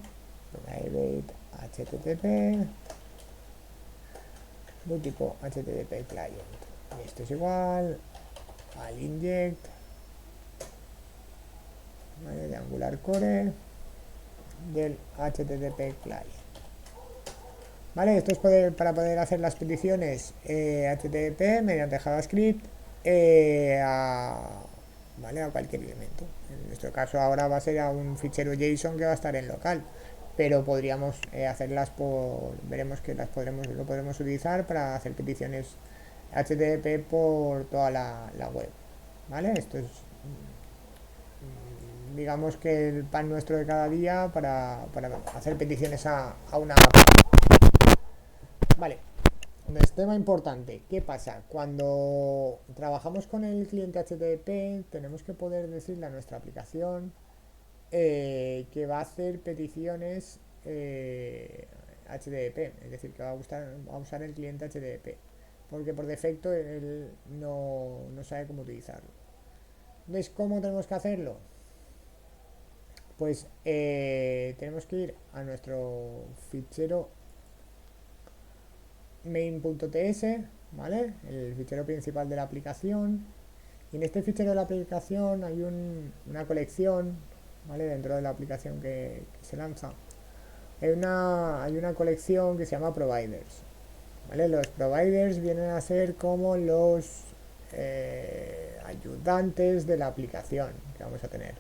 Private HTTP de tipo HTTP client. Y esto es igual al inject, ¿vale? De Angular Core del HTTP client. ¿Vale? Esto es para poder hacer las peticiones HTTP mediante JavaScript ¿vale? A cualquier elemento. En nuestro caso ahora va a ser a un fichero JSON que va a estar en local, pero podríamos hacerlas veremos que lo podremos utilizar para hacer peticiones HTTP por toda la web, ¿vale? Esto es digamos que el pan nuestro de cada día para hacer peticiones a una app. Vale, entonces tema importante, ¿qué pasa? Cuando trabajamos con el cliente HTTP tenemos que poder decirle a nuestra aplicación que va a hacer peticiones HTTP, es decir, que va a usar el cliente HTTP, porque por defecto él no sabe cómo utilizarlo. Entonces, ¿cómo tenemos que hacerlo? Pues tenemos que ir a nuestro fichero main.ts, ¿vale? El fichero principal de la aplicación. Y en este fichero de la aplicación hay una colección, ¿vale? Dentro de la aplicación que se lanza. Hay una colección que se llama providers, ¿vale? Los providers vienen a ser como los ayudantes de la aplicación que vamos a tener.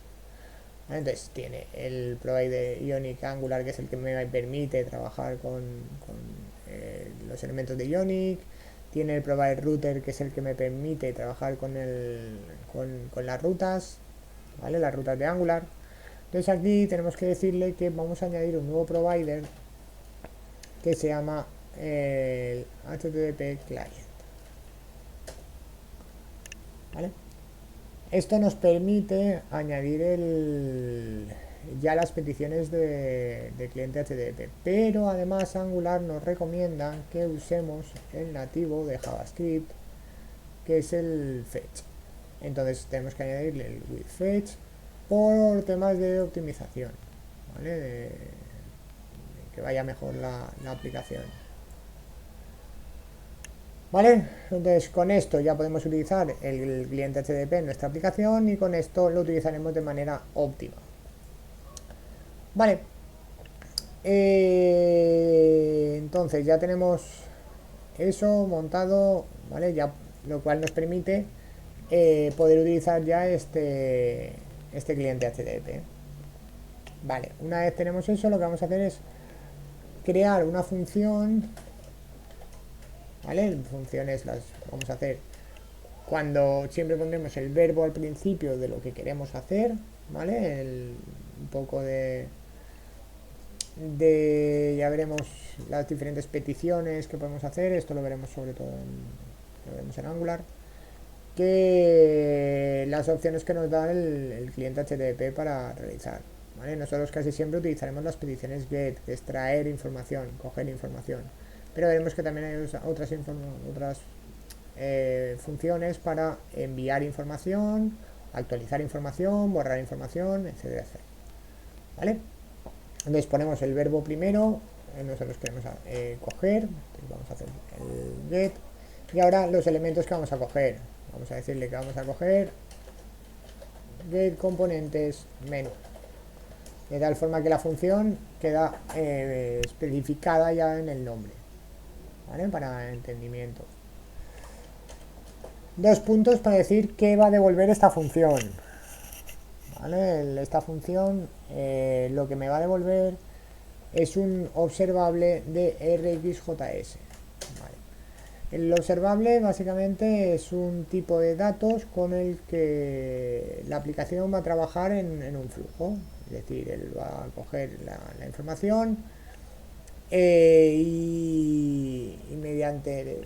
Entonces tiene el provider Ionic Angular, que es el que me permite trabajar con los elementos de Ionic. Tiene el provider router, que es el que me permite trabajar con las rutas, ¿vale? Las rutas de Angular. Entonces aquí tenemos que decirle que vamos a añadir un nuevo provider que se llama el HTTP Client, ¿vale? Esto nos permite añadir ya las peticiones de cliente HTTP, pero además Angular nos recomienda que usemos el nativo de JavaScript, que es el fetch. Entonces tenemos que añadirle el with fetch por temas de optimización, ¿vale? De que vaya mejor la aplicación. ¿Vale? Entonces con esto ya podemos utilizar el cliente HTTP en nuestra aplicación y con esto lo utilizaremos de manera óptima. Vale. Entonces ya tenemos eso montado, ¿vale? Ya, lo cual nos permite poder utilizar ya este cliente HTTP. Vale, una vez tenemos eso, lo que vamos a hacer es crear una función, ¿vale? Funciones las vamos a hacer cuando siempre pondremos el verbo al principio de lo que queremos hacer, ¿vale? Un poco de ya veremos las diferentes peticiones que podemos hacer. Esto lo veremos sobre todo lo veremos en Angular, que las opciones que nos da el cliente HTTP para realizar, ¿vale? Nosotros casi siempre utilizaremos las peticiones GET, que es traer información, coger información, pero veremos que también hay otras funciones para enviar información, actualizar información, borrar información, etcétera, etcétera, ¿vale? Entonces ponemos el verbo primero, nosotros queremos coger, entonces vamos a hacer el get, Y ahora los elementos que vamos a coger. Vamos a decirle que vamos a coger get componentes menú. De tal forma que la función queda especificada ya en el nombre. ¿Vale? Para entendimiento. 2 puntos para decir que va a devolver esta función. ¿Vale? Esta función lo que me va a devolver es un observable de RxJS. ¿Vale? El observable básicamente es un tipo de datos con el que la aplicación va a trabajar en un flujo. Es decir, él va a coger la información y mediante,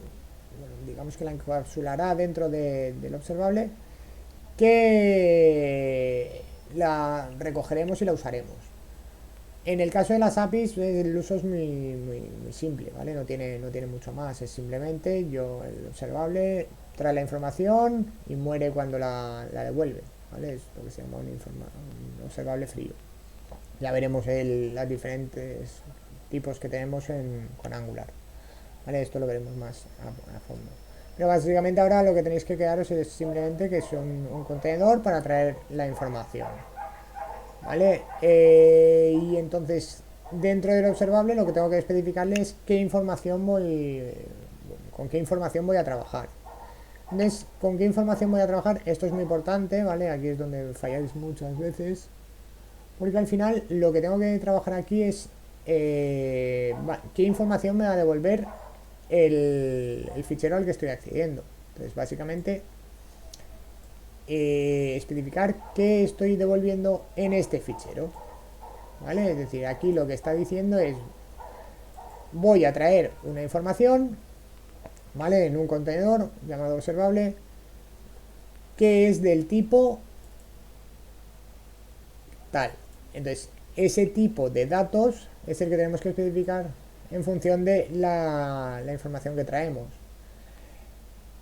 bueno, digamos que la encapsulará dentro del observable, que la recogeremos y la usaremos. En el caso de las APIs el uso es muy simple, ¿vale? No tiene mucho más, es simplemente el observable trae la información y muere cuando la devuelve, ¿vale? Es lo que se llama un observable frío. Ya veremos los diferentes tipos que tenemos con Angular, ¿vale? Esto lo veremos más a fondo. Pero básicamente ahora lo que tenéis que quedaros es simplemente que es un contenedor para traer la información, ¿vale? Y entonces dentro del observable lo que tengo que especificarle es con qué información voy a trabajar. Entonces, ¿con qué información voy a trabajar? Esto es muy importante, ¿vale? Aquí es donde falláis muchas veces, porque al final lo que tengo que trabajar aquí es qué información me va a devolver el fichero al que estoy accediendo. Entonces, básicamente, especificar qué estoy devolviendo en este fichero, ¿vale? Es decir, aquí lo que está diciendo es voy a traer una información, ¿vale? En un contenedor llamado observable que es del tipo tal. Entonces, ese tipo de datos es el que tenemos que especificar en función de la información que traemos.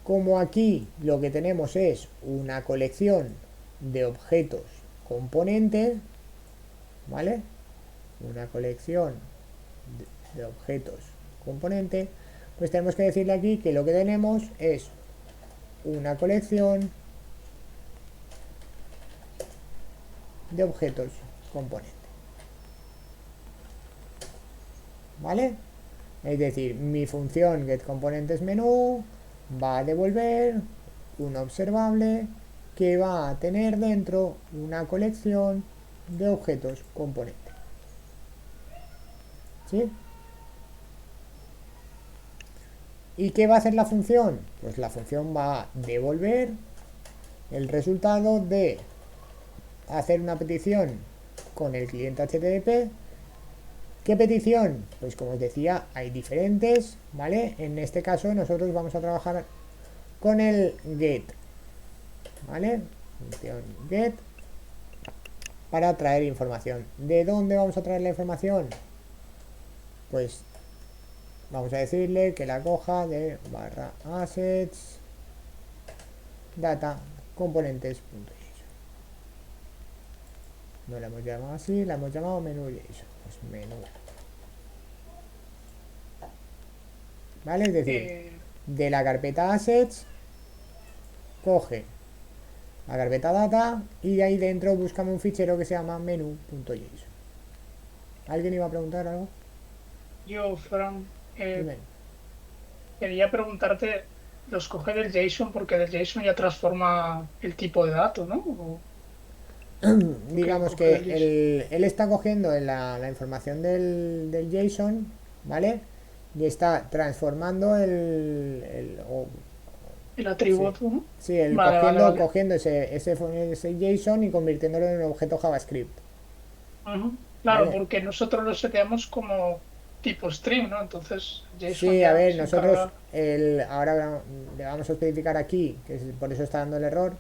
Como aquí lo que tenemos es una colección de objetos componentes, ¿vale? Una colección de objetos componentes, pues tenemos que decirle aquí que lo que tenemos es una colección de objetos componentes, ¿vale? Es decir, mi función getComponentesMenú va a devolver un observable que va a tener dentro una colección de objetos componentes. ¿Sí? ¿Y qué va a hacer la función? Pues la función va a devolver el resultado de hacer una petición con el cliente HTTP. ¿Qué petición? Pues como os decía, hay diferentes, ¿vale? En este caso nosotros vamos a trabajar con el get, ¿vale? Función get para traer información. ¿De dónde vamos a traer la información? Pues vamos a decirle que la coja de /assets data componentes.json. No la hemos llamado así, la hemos llamado menú JSON. Pues menú. ¿Vale? Es decir, de la carpeta assets coge la carpeta data y de ahí dentro búscame un fichero que se llama menú.json. ¿Alguien iba a preguntar algo? Yo, Fran, Dime. quería preguntarte, los coge del JSON porque del JSON ya transforma el tipo de dato, ¿no? ¿O qué Digamos coge que del JSON? él está cogiendo la información del JSON, ¿vale? Y está transformando El sí, atributo, ¿no? sí, el Vale, vale, vale. cogiendo ese JSON y convirtiéndolo en un objeto JavaScript, Ujú. Claro, ¿vale? porque nosotros lo seteamos como tipo string, ¿no? Entonces JSON Sí, a ya ver, se nosotros encarga. ahora le vamos a especificar aquí, que por eso está dando el error,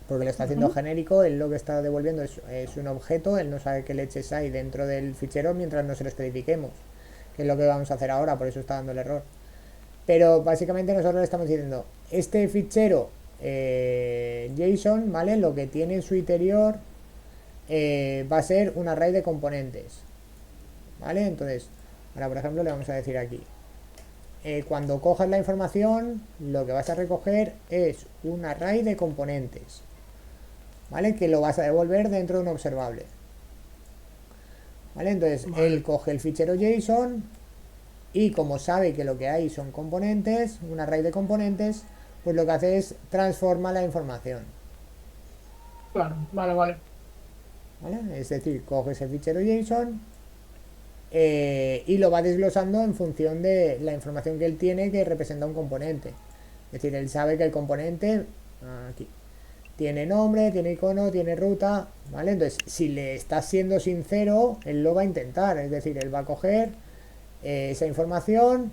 porque lo está haciendo Ujú. genérico, él lo que está devolviendo es un objeto, él no sabe qué leches hay dentro del fichero mientras no se lo especifiquemos, que es lo que vamos a hacer ahora, por eso está dando el error. Pero básicamente nosotros le estamos diciendo, este fichero JSON, ¿vale? Lo que tiene en su interior va a ser un array de componentes, ¿vale? Entonces, ahora por ejemplo le vamos a decir aquí, cuando cojas la información, lo que vas a recoger es un array de componentes, ¿vale? Que lo vas a devolver dentro de un observable, ¿vale? Entonces él Vale, coge el fichero JSON y como sabe que lo que hay son componentes, un array de componentes, pues lo que hace es transforma la información, claro, vale, vale. ¿vale? Es decir, coge ese fichero JSON y lo va desglosando en función de la información que él tiene que representa un componente. Es decir, él sabe que el componente, aquí, tiene nombre, tiene icono, tiene ruta, ¿vale? Entonces, si le estás siendo sincero, él lo va a intentar. Es decir, él va a coger esa información.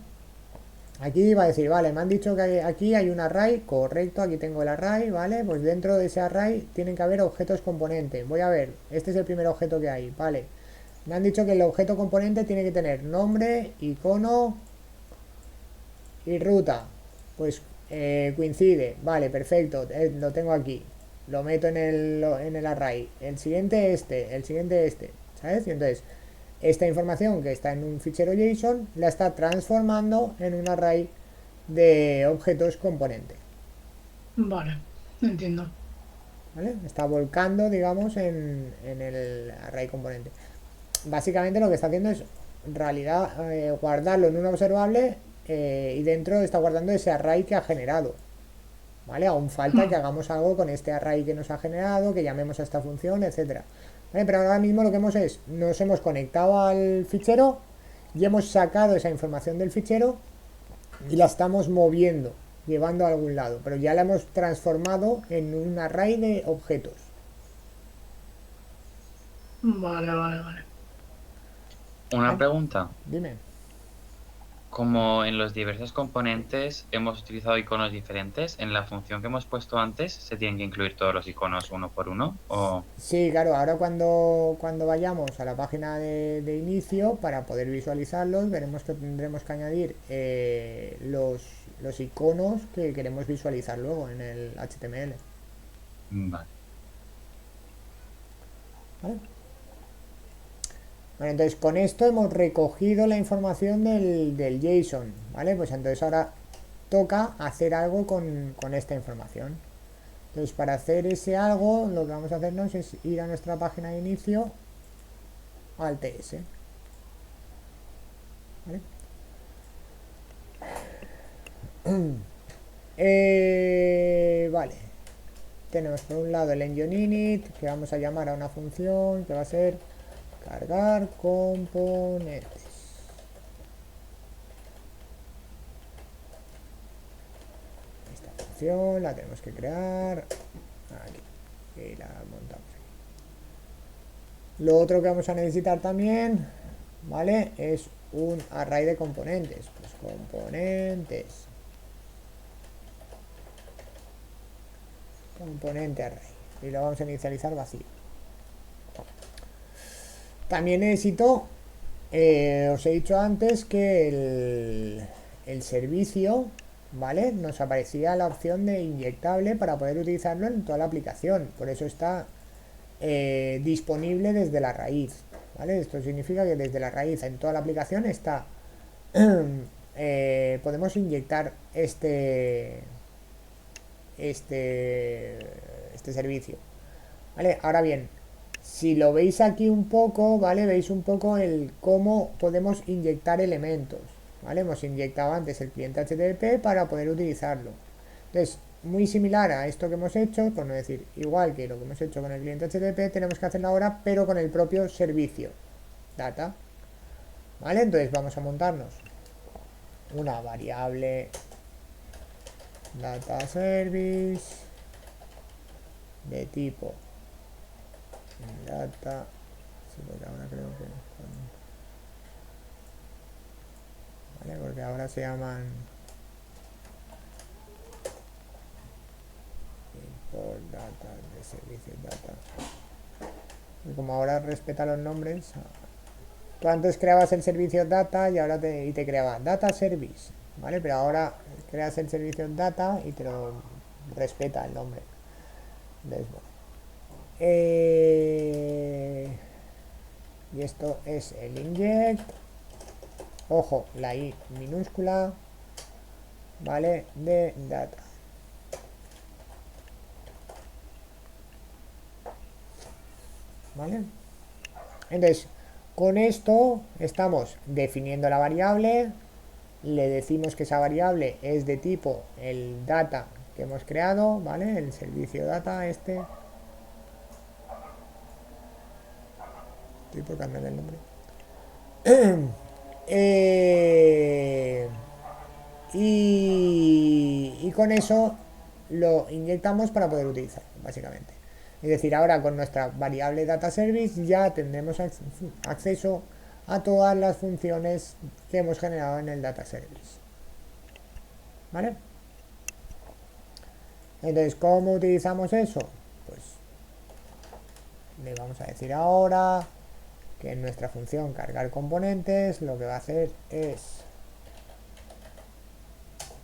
Aquí va a decir, vale, me han dicho que aquí hay un array, correcto, aquí tengo el array, ¿vale? Pues dentro de ese array tienen que haber objetos componente. Voy a ver, este es el primer objeto que hay, vale. Me han dicho que el objeto componente tiene que tener nombre, icono y ruta. Pues coincide, vale, perfecto, lo tengo aquí. Lo meto en el array. El siguiente este, ¿sabes? Y entonces, esta información que está en un fichero JSON la está transformando en un array de objetos componente. Vale, entiendo. ¿Vale? Está volcando, digamos, en el array componente. Básicamente lo que está haciendo es en realidad guardarlo en un observable y dentro está guardando ese array que ha generado. ¿Vale? Aún falta que Hmm, hagamos algo con este array que nos ha generado, que llamemos a esta función, etcétera. ¿Vale? Pero ahora mismo lo que hemos es, nos hemos conectado al fichero y hemos sacado esa información del fichero y la estamos moviendo, llevando a algún lado, pero ya la hemos transformado en un array de objetos. vale, vale, vale. Una ¿Vale? pregunta. Dime. Como en los diversos componentes hemos utilizado iconos diferentes, en la función que hemos puesto antes, ¿se tienen que incluir todos los iconos uno por uno? ¿O Sí, claro, ahora cuando vayamos a la página de inicio, para poder visualizarlos, veremos que tendremos que añadir los iconos que queremos visualizar luego en el HTML. vale. ¿Vale? Bueno, entonces con esto hemos recogido la información del JSON, ¿vale? Pues entonces ahora toca hacer algo con esta información. Entonces para hacer ese algo, lo que vamos a hacernos es ir a nuestra página de inicio, al TS, ¿vale? Vale, tenemos por un lado el engine init, que vamos a llamar a una función que va a ser cargar componentes. Esta función la tenemos que crear aquí y la montamos aquí. Lo otro que vamos a necesitar también, ¿vale? Es un array de componentes. Pues componentes. Componente array. Y lo vamos a inicializar vacío. También necesito, os he dicho antes que el servicio, ¿vale? Nos aparecía la opción de inyectable para poder utilizarlo en toda la aplicación. Por eso está disponible desde la raíz, ¿vale? Esto significa que desde la raíz en toda la aplicación está podemos inyectar este este servicio, ¿vale? Ahora bien, si lo veis aquí un poco, ¿vale? Veis un poco el cómo podemos inyectar elementos, ¿vale? Hemos inyectado antes el cliente HTTP para poder utilizarlo. Entonces, muy similar a esto que hemos hecho, por no decir igual que lo que hemos hecho con el cliente HTTP, tenemos que hacerlo ahora, pero con el propio servicio data, ¿vale? Entonces vamos a montarnos una variable data service de tipo data, sí, porque ahora creo que ¿vale? Porque ahora se llaman import data de servicios data, y como ahora respeta los nombres, tú antes creabas el servicio data y ahora te creaba data service, ¿vale? Pero ahora creas el servicio data y te lo respeta el nombre. Entonces, bueno. Y esto es el inject. Ojo, la i minúscula, ¿vale? De data. ¿Vale? Entonces, con esto estamos definiendo la variable, le decimos que esa variable es de tipo el data que hemos creado, ¿vale? El servicio data este. Estoy por cambiar el nombre. Y con eso lo inyectamos para poder utilizar, básicamente. Es decir, ahora con nuestra variable data service ya tendremos acceso a todas las funciones que hemos generado en el data service. ¿Vale? Entonces, ¿cómo utilizamos eso? Pues le vamos a decir ahora que en nuestra función cargar componentes lo que va a hacer es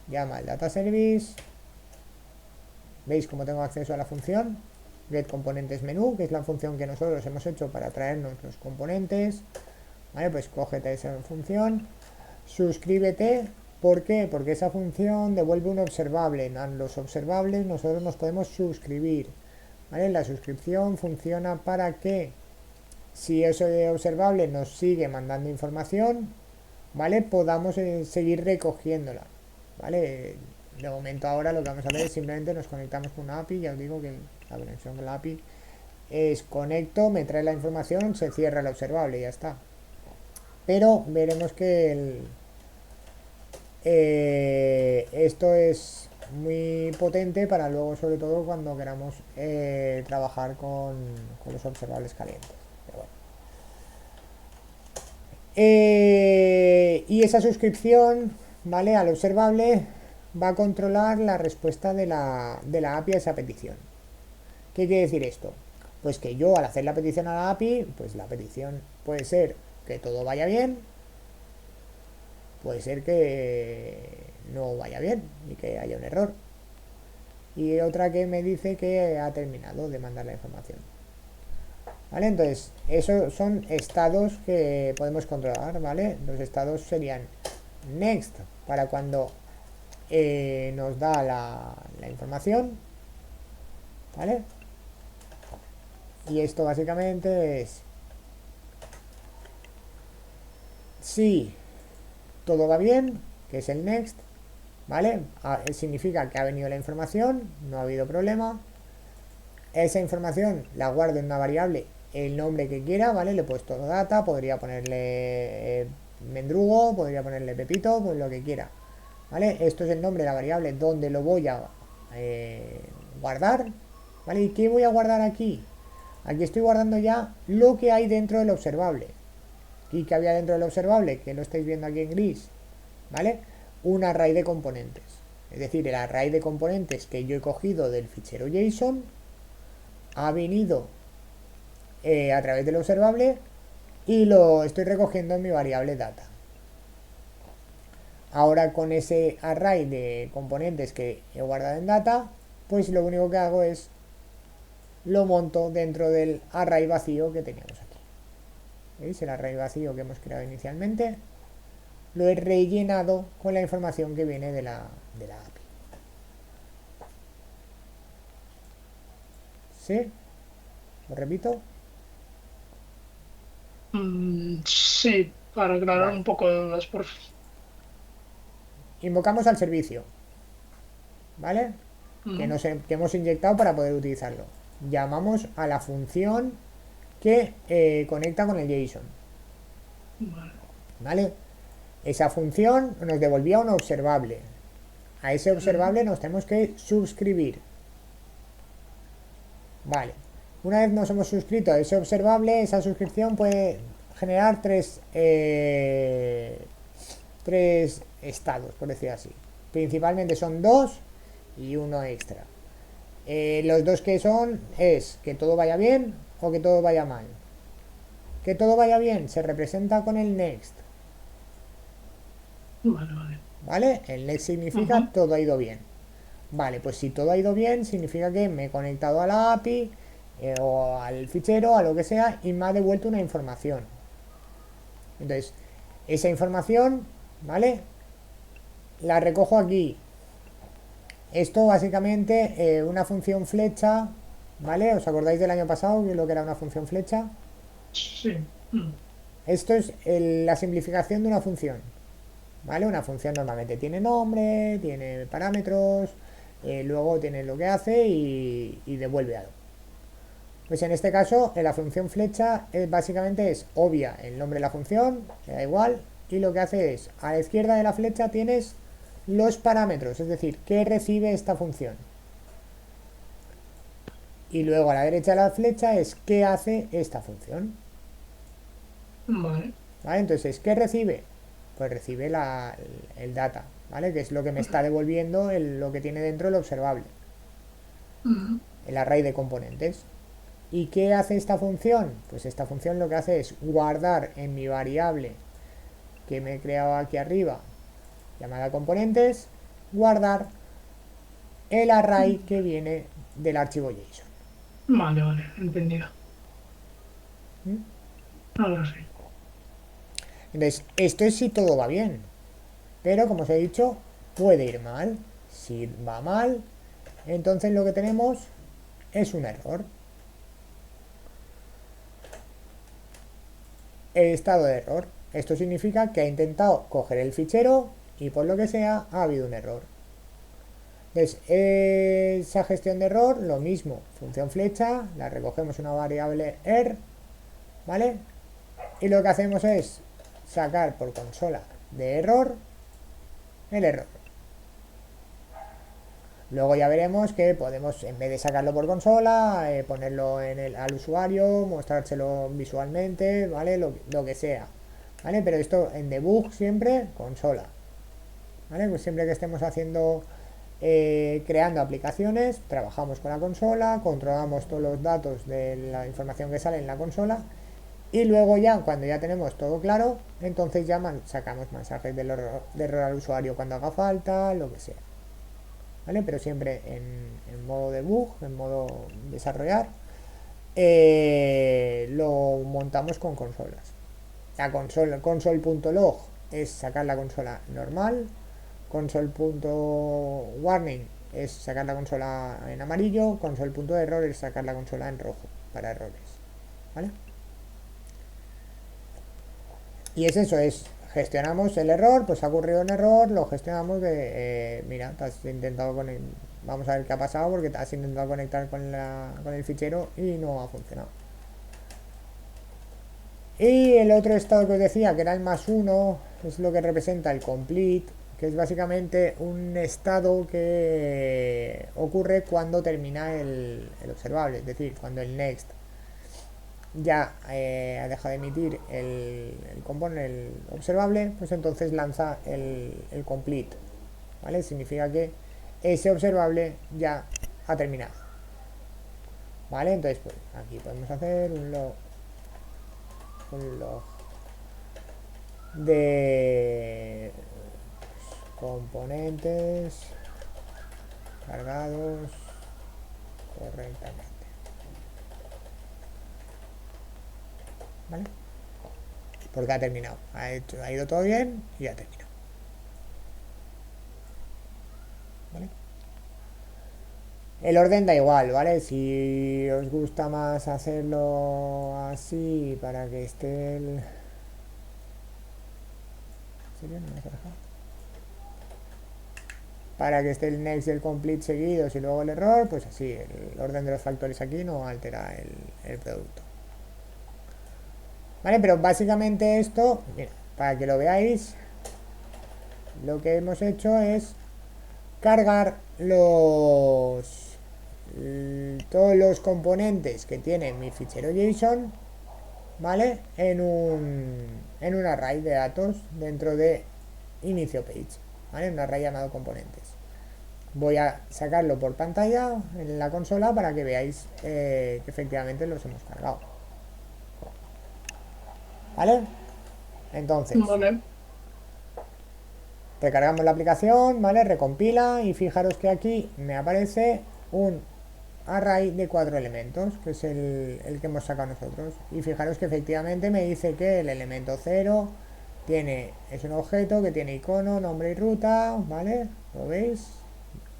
llama el data service. ¿Veis cómo tengo acceso a la función? Get componentes menú, que es la función que nosotros hemos hecho para traernos los componentes. Vale, pues cógete esa función, suscríbete. ¿Por qué? Porque esa función devuelve un observable. En los observables nosotros nos podemos suscribir. ¿Vale? La suscripción funciona para que si ese observable nos sigue mandando información, ¿vale? Podamos seguir recogiéndola. ¿Vale? De momento ahora lo que vamos a hacer es simplemente nos conectamos con una API. Ya os digo que la conexión con la API es conecto, me trae la información, se cierra el observable y ya está. Pero veremos que esto es muy potente para luego, sobre todo cuando queramos trabajar con los observables calientes. Pero bueno. Y esa suscripción, ¿vale? Al observable va a controlar la respuesta de la API a esa petición. ¿Qué quiere decir esto? Pues que yo al hacer la petición a la API, pues la petición puede ser que todo vaya bien, puede ser que no vaya bien y que haya un error. Y otra que me dice que ha terminado de mandar la información. ¿Vale? Entonces, esos son estados que podemos controlar, ¿vale? Los estados serían next para cuando nos da la información, ¿vale? Y esto básicamente es si todo va bien, que es el next, ¿vale? Significa que ha venido la información, no ha habido problema. Esa información la guardo en una variable, el nombre que quiera, ¿vale? Le he puesto data, podría ponerle mendrugo, podría ponerle pepito, pues lo que quiera, ¿vale? Esto es el nombre de la variable donde lo voy a guardar, ¿vale? ¿Y qué voy a guardar aquí? Aquí estoy guardando ya lo que hay dentro del observable. ¿Y qué había dentro del observable? Que lo estáis viendo aquí en gris, ¿vale? Un array de componentes. Es decir, el array de componentes que yo he cogido del fichero JSON ha venido a través del observable y lo estoy recogiendo en mi variable data. Ahora con ese array de componentes que he guardado en data, pues lo único que hago es lo monto dentro del array vacío que teníamos aquí. ¿Veis? El array vacío que hemos creado inicialmente lo he rellenado con la información que viene de la API. ¿Sí? ¿Lo repito? Sí, para aclarar Vale. un poco de dudas, por favor. Invocamos al servicio, ¿vale? Que hemos inyectado para poder utilizarlo. Llamamos a la función que conecta con el JSON. ¿Vale? Esa función nos devolvía un observable. A ese observable nos tenemos que suscribir. Vale. Una vez nos hemos suscrito a ese observable, esa suscripción puede generar tres estados, por decir así. Principalmente son dos y uno extra. Los dos que son es que todo vaya bien o que todo vaya mal. Que todo vaya bien se representa con el next. ¿Vale? El next significa todo ha ido bien. Vale, pues si todo ha ido bien significa que me he conectado a la API o al fichero, a lo que sea, y me ha devuelto una información. Entonces, esa información, ¿vale? La recojo aquí Esto básicamente, una función flecha, ¿vale? ¿Os acordáis del año pasado que lo que era una función flecha? Sí. Esto es la simplificación de una función, ¿vale? Una función normalmente tiene nombre, tiene parámetros, luego tiene lo que hace y devuelve algo. Pues en este caso, la función flecha básicamente es obvia el nombre de la función, le da igual, y lo que hace es, a la izquierda de la flecha tienes los parámetros, es decir, qué recibe esta función. Y luego a la derecha de la flecha es qué hace esta función. Vale. ¿Vale? Entonces, ¿qué recibe? Pues recibe el data, ¿vale? Que es lo que me está devolviendo lo que tiene dentro el observable, el array de componentes. ¿Y qué hace esta función? Pues esta función lo que hace es guardar en mi variable que me he creado aquí arriba, llamada componentes, guardar el array que viene del archivo JSON. Vale, vale, entendido. ¿Mm? Ahora sí. Entonces, esto es si todo va bien. Pero, como os he dicho, puede ir mal. Si va mal, entonces lo que tenemos es un error. El estado de error. Esto significa que ha intentado coger el fichero y por lo que sea ha habido un error. Entonces, esa gestión de error, lo mismo, función flecha, la recogemos una variable er, ¿vale? Y lo que hacemos es sacar por consola de error el error. Luego ya veremos que podemos, en vez de sacarlo por consola, ponerlo al usuario, mostrárselo visualmente, ¿vale? Lo que sea, ¿vale? Pero esto en debug siempre consola, ¿vale? Pues siempre que estemos haciendo, creando aplicaciones, trabajamos con la consola, controlamos todos los datos de la información que sale en la consola y luego ya, cuando ya tenemos todo claro, entonces ya sacamos mensajes de error al usuario cuando haga falta, lo que sea. ¿Vale? Pero siempre en modo debug, en modo desarrollar, lo montamos con consolas. La consola, console.log es sacar la consola normal, console.warning es sacar la consola en amarillo, console.error es sacar la consola en rojo para errores. ¿Vale? Y es eso, gestionamos el error, pues ha ocurrido un error, lo gestionamos de, mira, te has intentado vamos a ver qué ha pasado porque te has intentado conectar con el fichero y no ha funcionado. Y el otro estado que os decía, que era el +1, es lo que representa el complete, que es básicamente un estado que ocurre cuando termina el observable, es decir, cuando el next ya ha dejado de emitir el observable, pues entonces lanza el complete, ¿vale? Significa que ese observable ya ha terminado, ¿vale? Entonces, pues aquí podemos hacer un log de componentes cargados correctamente, ¿vale? Porque ha terminado, ha ido todo bien y ha terminado, ¿vale? El orden da igual, ¿vale? Si os gusta más hacerlo así para que esté el... ¿En serio? ¿No me has dejado? Para que esté el next y el complete seguidos y luego el error, pues así, el orden de los factores aquí no altera el producto. ¿Vale? Pero básicamente esto, mira, para que lo veáis, lo que hemos hecho es cargar todos los componentes que tiene mi fichero JSON, ¿vale? En un array de datos dentro de inicio page, ¿vale? Un array llamado componentes. Voy a sacarlo por pantalla en la consola para que veáis que efectivamente los hemos cargado, ¿vale? Entonces, Vale. recargamos la aplicación, ¿vale? Recompila y fijaros que aquí me aparece un array de 4 elementos, que es el que hemos sacado nosotros. Y fijaros que efectivamente me dice que el elemento 0 es un objeto que tiene icono, nombre y ruta, ¿vale? ¿Lo veis?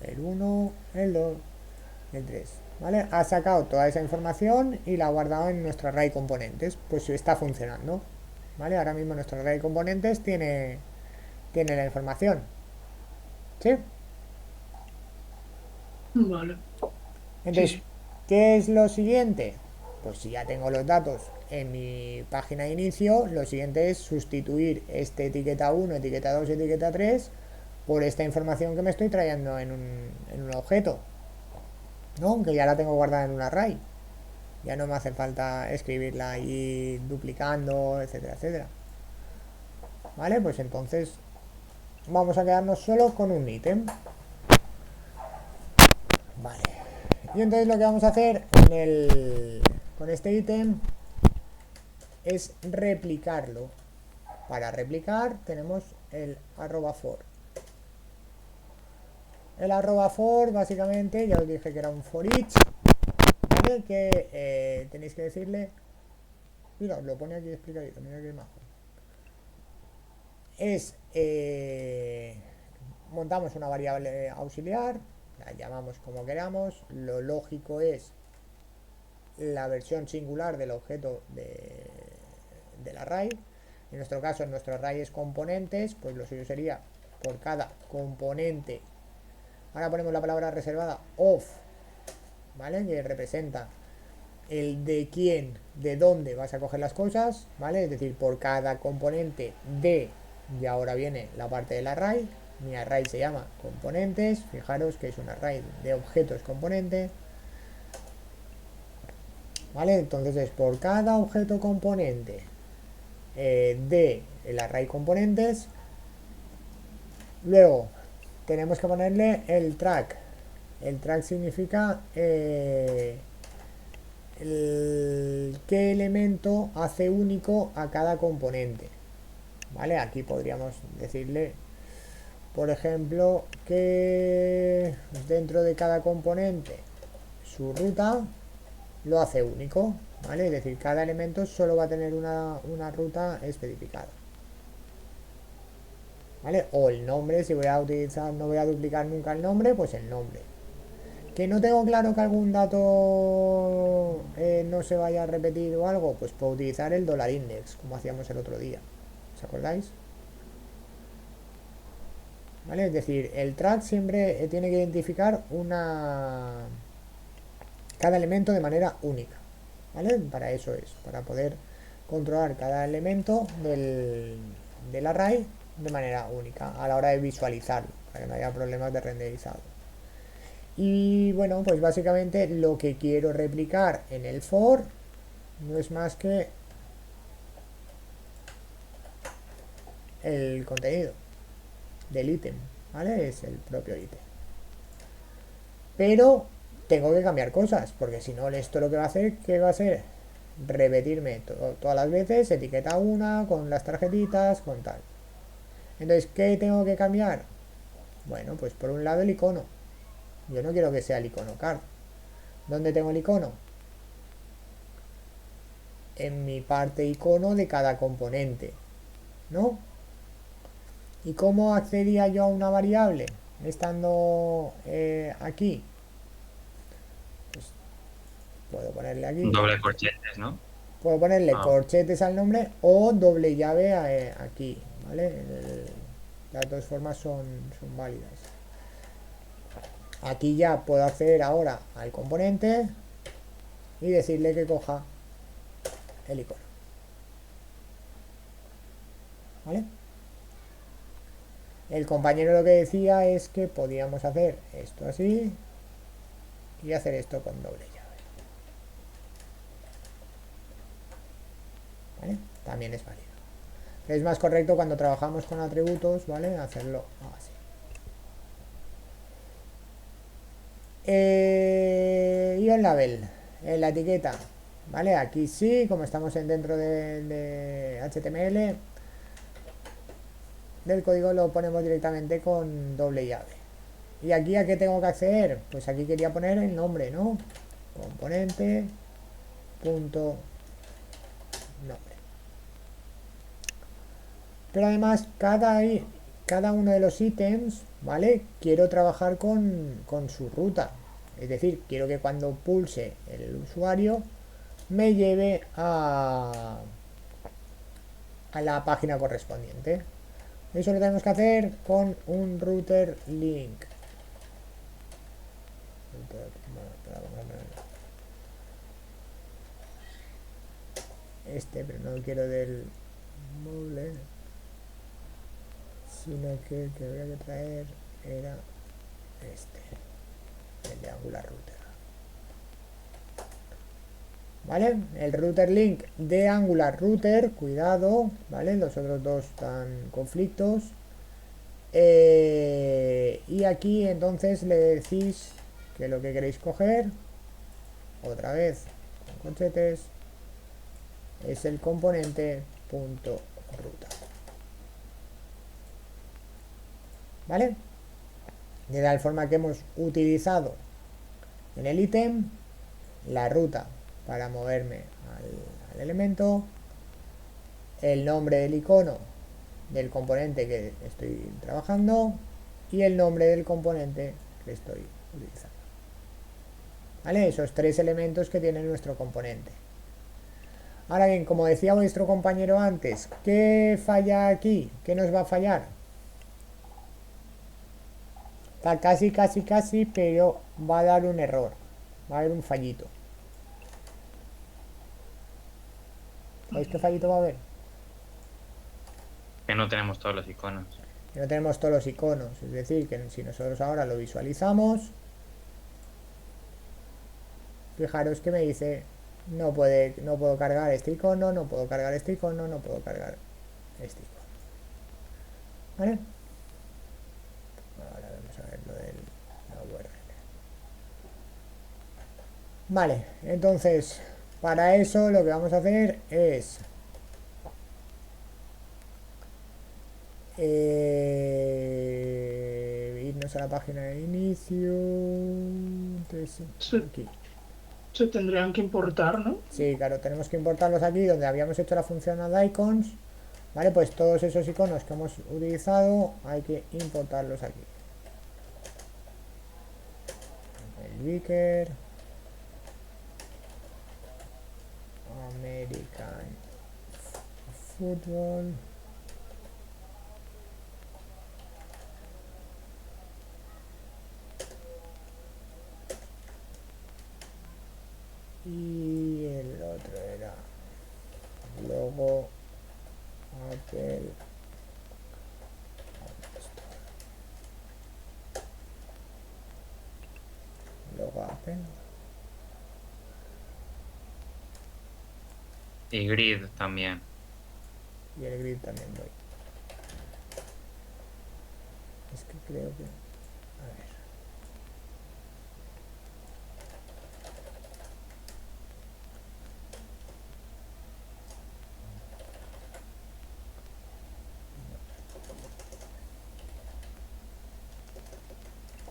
el 1, el 2, el 3. ¿Vale? Ha sacado toda esa información y la ha guardado en nuestro array componentes. Pues está funcionando. ¿Vale? Ahora mismo nuestro array componentes tiene la información. ¿Sí? Vale. Entonces, Sí. ¿qué es lo siguiente? Pues si ya tengo los datos en mi página de inicio, lo siguiente es sustituir este etiqueta 1, etiqueta 2, etiqueta 3 por esta información que me estoy trayendo en un objeto, ¿no? Que ya la tengo guardada en un array. Ya no me hace falta escribirla ahí duplicando, etcétera, etcétera. ¿Vale? Pues entonces vamos a quedarnos solo con un ítem. Vale. Y entonces lo que vamos a hacer con este ítem es replicarlo. Para replicar tenemos el @for. El @for básicamente, ya os dije que era un for each, ¿vale? Que tenéis que decirle, mira, lo pone aquí explicadito, mira qué majo. Es, montamos una variable auxiliar, la llamamos como queramos, lo lógico es la versión singular del objeto del array. En nuestro caso, en nuestro array es componentes, pues lo suyo sería por cada componente. Ahora ponemos la palabra reservada of, ¿vale? Que representa el de quién, de dónde vas a coger las cosas, ¿vale? Es decir, por cada componente de, y ahora viene la parte del array. Mi array se llama componentes, fijaros que es un array de objetos componentes, ¿vale? Entonces es por cada objeto componente de el array componentes. Luego tenemos que ponerle el track. El track significa qué elemento hace único a cada componente, ¿vale? Aquí podríamos decirle, por ejemplo, que dentro de cada componente su ruta lo hace único, ¿vale? Es decir, cada elemento solo va a tener una ruta especificada, ¿vale? O el nombre, si voy a utilizar, no voy a duplicar nunca el nombre, pues el nombre. Que no tengo claro que algún dato no se vaya a repetir o algo, pues puedo utilizar el $index, como hacíamos el otro día. ¿Os acordáis? ¿Vale? Es decir, el track siempre tiene que identificar cada elemento de manera única, ¿vale? Para eso es, para poder controlar cada elemento del array de manera única a la hora de visualizarlo, para que no haya problemas de renderizado. Y bueno, pues básicamente lo que quiero replicar en el for no es más que el contenido del ítem, ¿vale? Es el propio ítem. Pero tengo que cambiar cosas, porque si no, esto lo que va a hacer, ¿qué va a hacer? Repetirme todas las veces, etiqueta una, con las tarjetitas, con tal. Entonces, ¿qué tengo que cambiar? Bueno, pues por un lado el icono. Yo no quiero que sea el icono card. ¿Dónde tengo el icono? En mi parte icono de cada componente, ¿no? ¿Y cómo accedía yo a una variable estando aquí? Pues puedo ponerle aquí, Doble corchetes, ¿no? puedo ponerle Ah, corchetes al nombre o doble llave aquí, ¿vale? Las dos formas son válidas. Aquí ya puedo acceder ahora al componente y decirle que coja el icono, ¿vale? El compañero lo que decía es que podíamos hacer esto así y hacer esto con doble llave, ¿vale? También es válido. Es más correcto cuando trabajamos con atributos, ¿vale? Hacerlo así. Y el label, en la etiqueta, ¿vale? Aquí sí, como estamos dentro de HTML, del código lo ponemos directamente con doble llave. ¿Y aquí a qué tengo que acceder? Pues aquí quería poner el nombre, ¿no? Componente punto nombre. Pero además cada cada uno de los ítems, ¿vale? Quiero trabajar con su ruta. Es decir, quiero que cuando pulse el usuario me lleve a la página correspondiente. Eso lo tenemos que hacer con un router link. Pero no quiero del móvil, sino que el que habría que traer era el de Angular Router. ¿Vale? El router link de Angular Router, cuidado, ¿vale? Los otros dos están conflictos. Y aquí entonces le decís que lo que queréis coger, otra vez con corchetes, es el componente punto ruta. ¿Vale? De tal forma que hemos utilizado en el ítem la ruta para moverme al elemento, el nombre del icono del componente que estoy trabajando y el nombre del componente que estoy utilizando. ¿Vale? Esos tres elementos que tiene nuestro componente. Ahora bien, como decía vuestro compañero antes, ¿qué falla aquí? ¿Qué nos va a fallar? Está casi, pero va a dar un error. Va a haber un fallito. ¿Sabéis qué fallito va a haber? Que no tenemos todos los iconos. Que no tenemos todos los iconos. Es decir, que si nosotros ahora lo visualizamos, fijaros que me dice no puedo cargar este icono, no puedo cargar este icono, no puedo cargar este icono. ¿Vale? Ahora vamos a ver lo de la URL. Vale, entonces para eso lo que vamos a hacer es irnos a la página de inicio. Entonces, aquí. Se tendrían que importar, ¿no? Sí, claro, tenemos que importarlos aquí donde habíamos hecho la función add icons. Vale, pues todos esos iconos que hemos utilizado hay que importarlos aquí. El Vicker, American Football, y el otro era logo Apple. Logo Apple. Y grid también. Y el grid también voy. Es que creo que... A ver.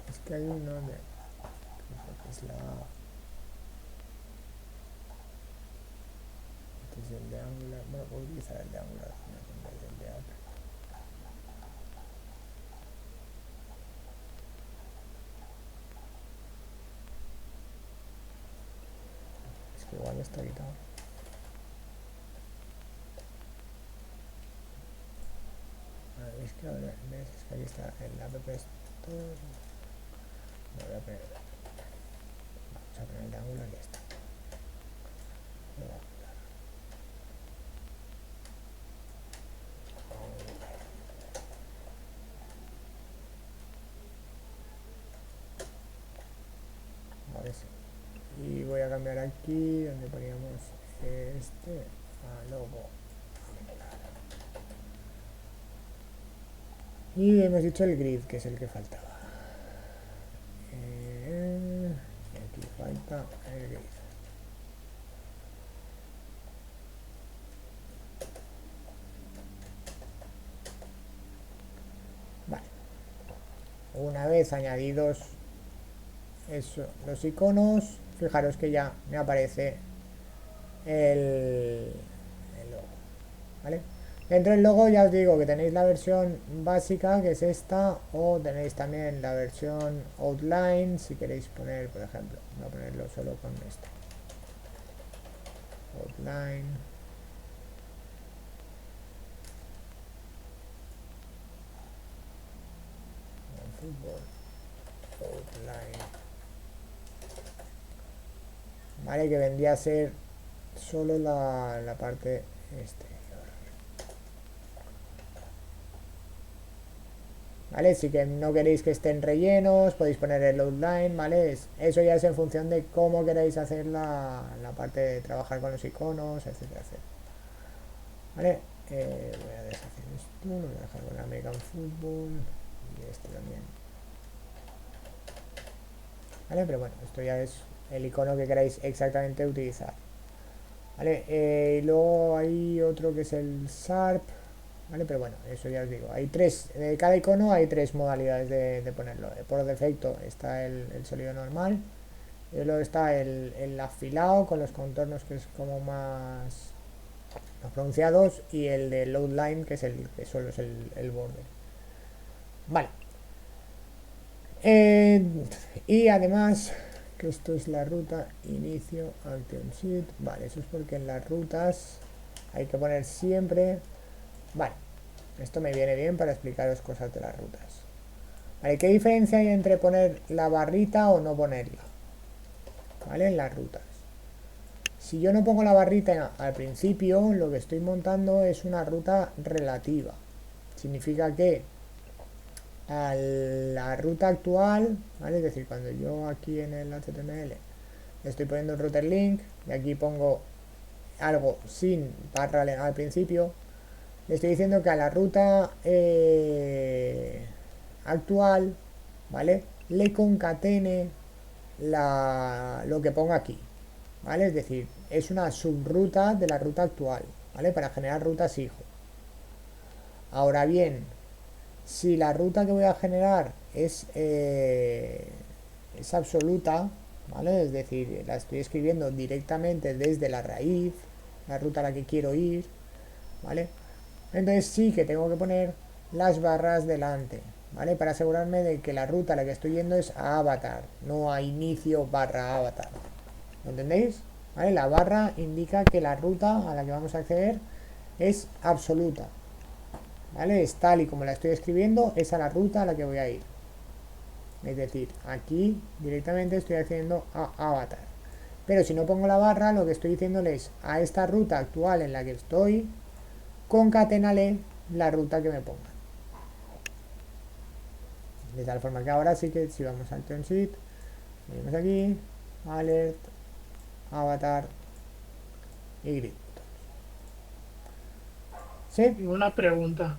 Es que hay uno de... que es la... Este es el de Angular. Bueno, voy a utilizar el de Angular. No, en vez del de Apple. Es que igual está quitado. Es que ahora, ¿ves? Es que aquí está el app store. No voy a poner. Vamos a poner el de Angular y ya está. Ahora sí. Y voy a cambiar aquí donde poníamos este a logo. Y hemos dicho el grid, que es el que faltaba. Aquí falta el grid. Vale. Una vez añadidos los iconos, fijaros que ya me aparece el logo. ¿Vale? Dentro del logo ya os digo que tenéis la versión básica, que es esta, o tenéis también la versión outline, si queréis poner, por ejemplo, voy a ponerlo solo con esta. Outline. Fútbol. Outline. Vale, que vendría a ser solo la parte exterior. ¿Vale? Si que no queréis que estén rellenos, podéis poner el outline, ¿vale? Eso ya es en función de cómo queráis hacer la parte de trabajar con los iconos, etcétera, etcétera. ¿Vale? Voy a deshacer esto, lo voy a dejar con American Football y este también. ¿Vale? Pero bueno, esto ya es el icono que queráis exactamente utilizar. ¿Vale? Y luego hay otro que es el Sharp, ¿vale? Pero bueno, eso ya os digo. Hay tres, de cada icono hay tres modalidades de ponerlo. Por defecto está el sólido normal. Y luego está el afilado con los contornos que es como más pronunciados. Y el de load line que es el que solo es el borde. Vale. Y además, que esto es la ruta inicio action sheet. Vale, eso es porque en las rutas hay que poner siempre. Vale, esto me viene bien para explicaros cosas de las rutas. Vale, ¿qué diferencia hay entre poner la barrita o no ponerla? Vale, en las rutas. Si yo no pongo la barrita al principio, lo que estoy montando es una ruta relativa. Significa que a la ruta actual, ¿vale? Es decir, cuando yo aquí en el HTML estoy poniendo un router link y aquí pongo algo sin barra al principio, le estoy diciendo que a la ruta actual, ¿vale? Le concatene lo que ponga aquí, ¿vale? Es decir, es una subruta de la ruta actual, ¿vale? Para generar rutas hijo. Ahora bien, si la ruta que voy a generar es absoluta, ¿vale? Es decir, la estoy escribiendo directamente desde la raíz, la ruta a la que quiero ir, ¿vale? Entonces sí que tengo que poner las barras delante, ¿vale? Para asegurarme de que la ruta a la que estoy yendo es a avatar, no a inicio barra avatar. ¿Lo entendéis? ¿Vale? La barra indica que la ruta a la que vamos a acceder es absoluta, ¿vale? Es tal y como la estoy escribiendo, es a la ruta a la que voy a ir. Es decir, aquí directamente estoy accediendo a avatar. Pero si no pongo la barra, lo que estoy diciéndole es a esta ruta actual en la que estoy, concaténale la ruta que me ponga. De tal forma que ahora sí que si vamos al Action Sheet, venimos aquí, Alert, Avatar y Grid. ¿Sí? Y una pregunta.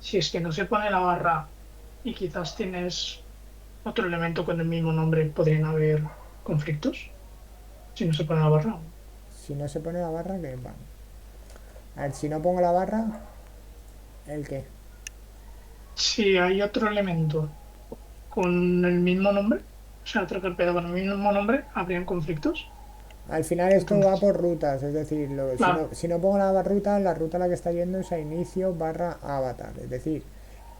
Si es que no se pone la barra y quizás tienes otro elemento con el mismo nombre, ¿podrían haber conflictos? Si no se pone la barra. Si no se pone la barra, que van. A ver, si no pongo la barra, ¿el qué? Si hay otro elemento con el mismo nombre, o sea, otra carpeta con el mismo nombre, ¿habrían conflictos? Al final esto va Entonces, por rutas, es decir, claro, si no pongo la ruta a la que está yendo es a inicio barra avatar. Es decir,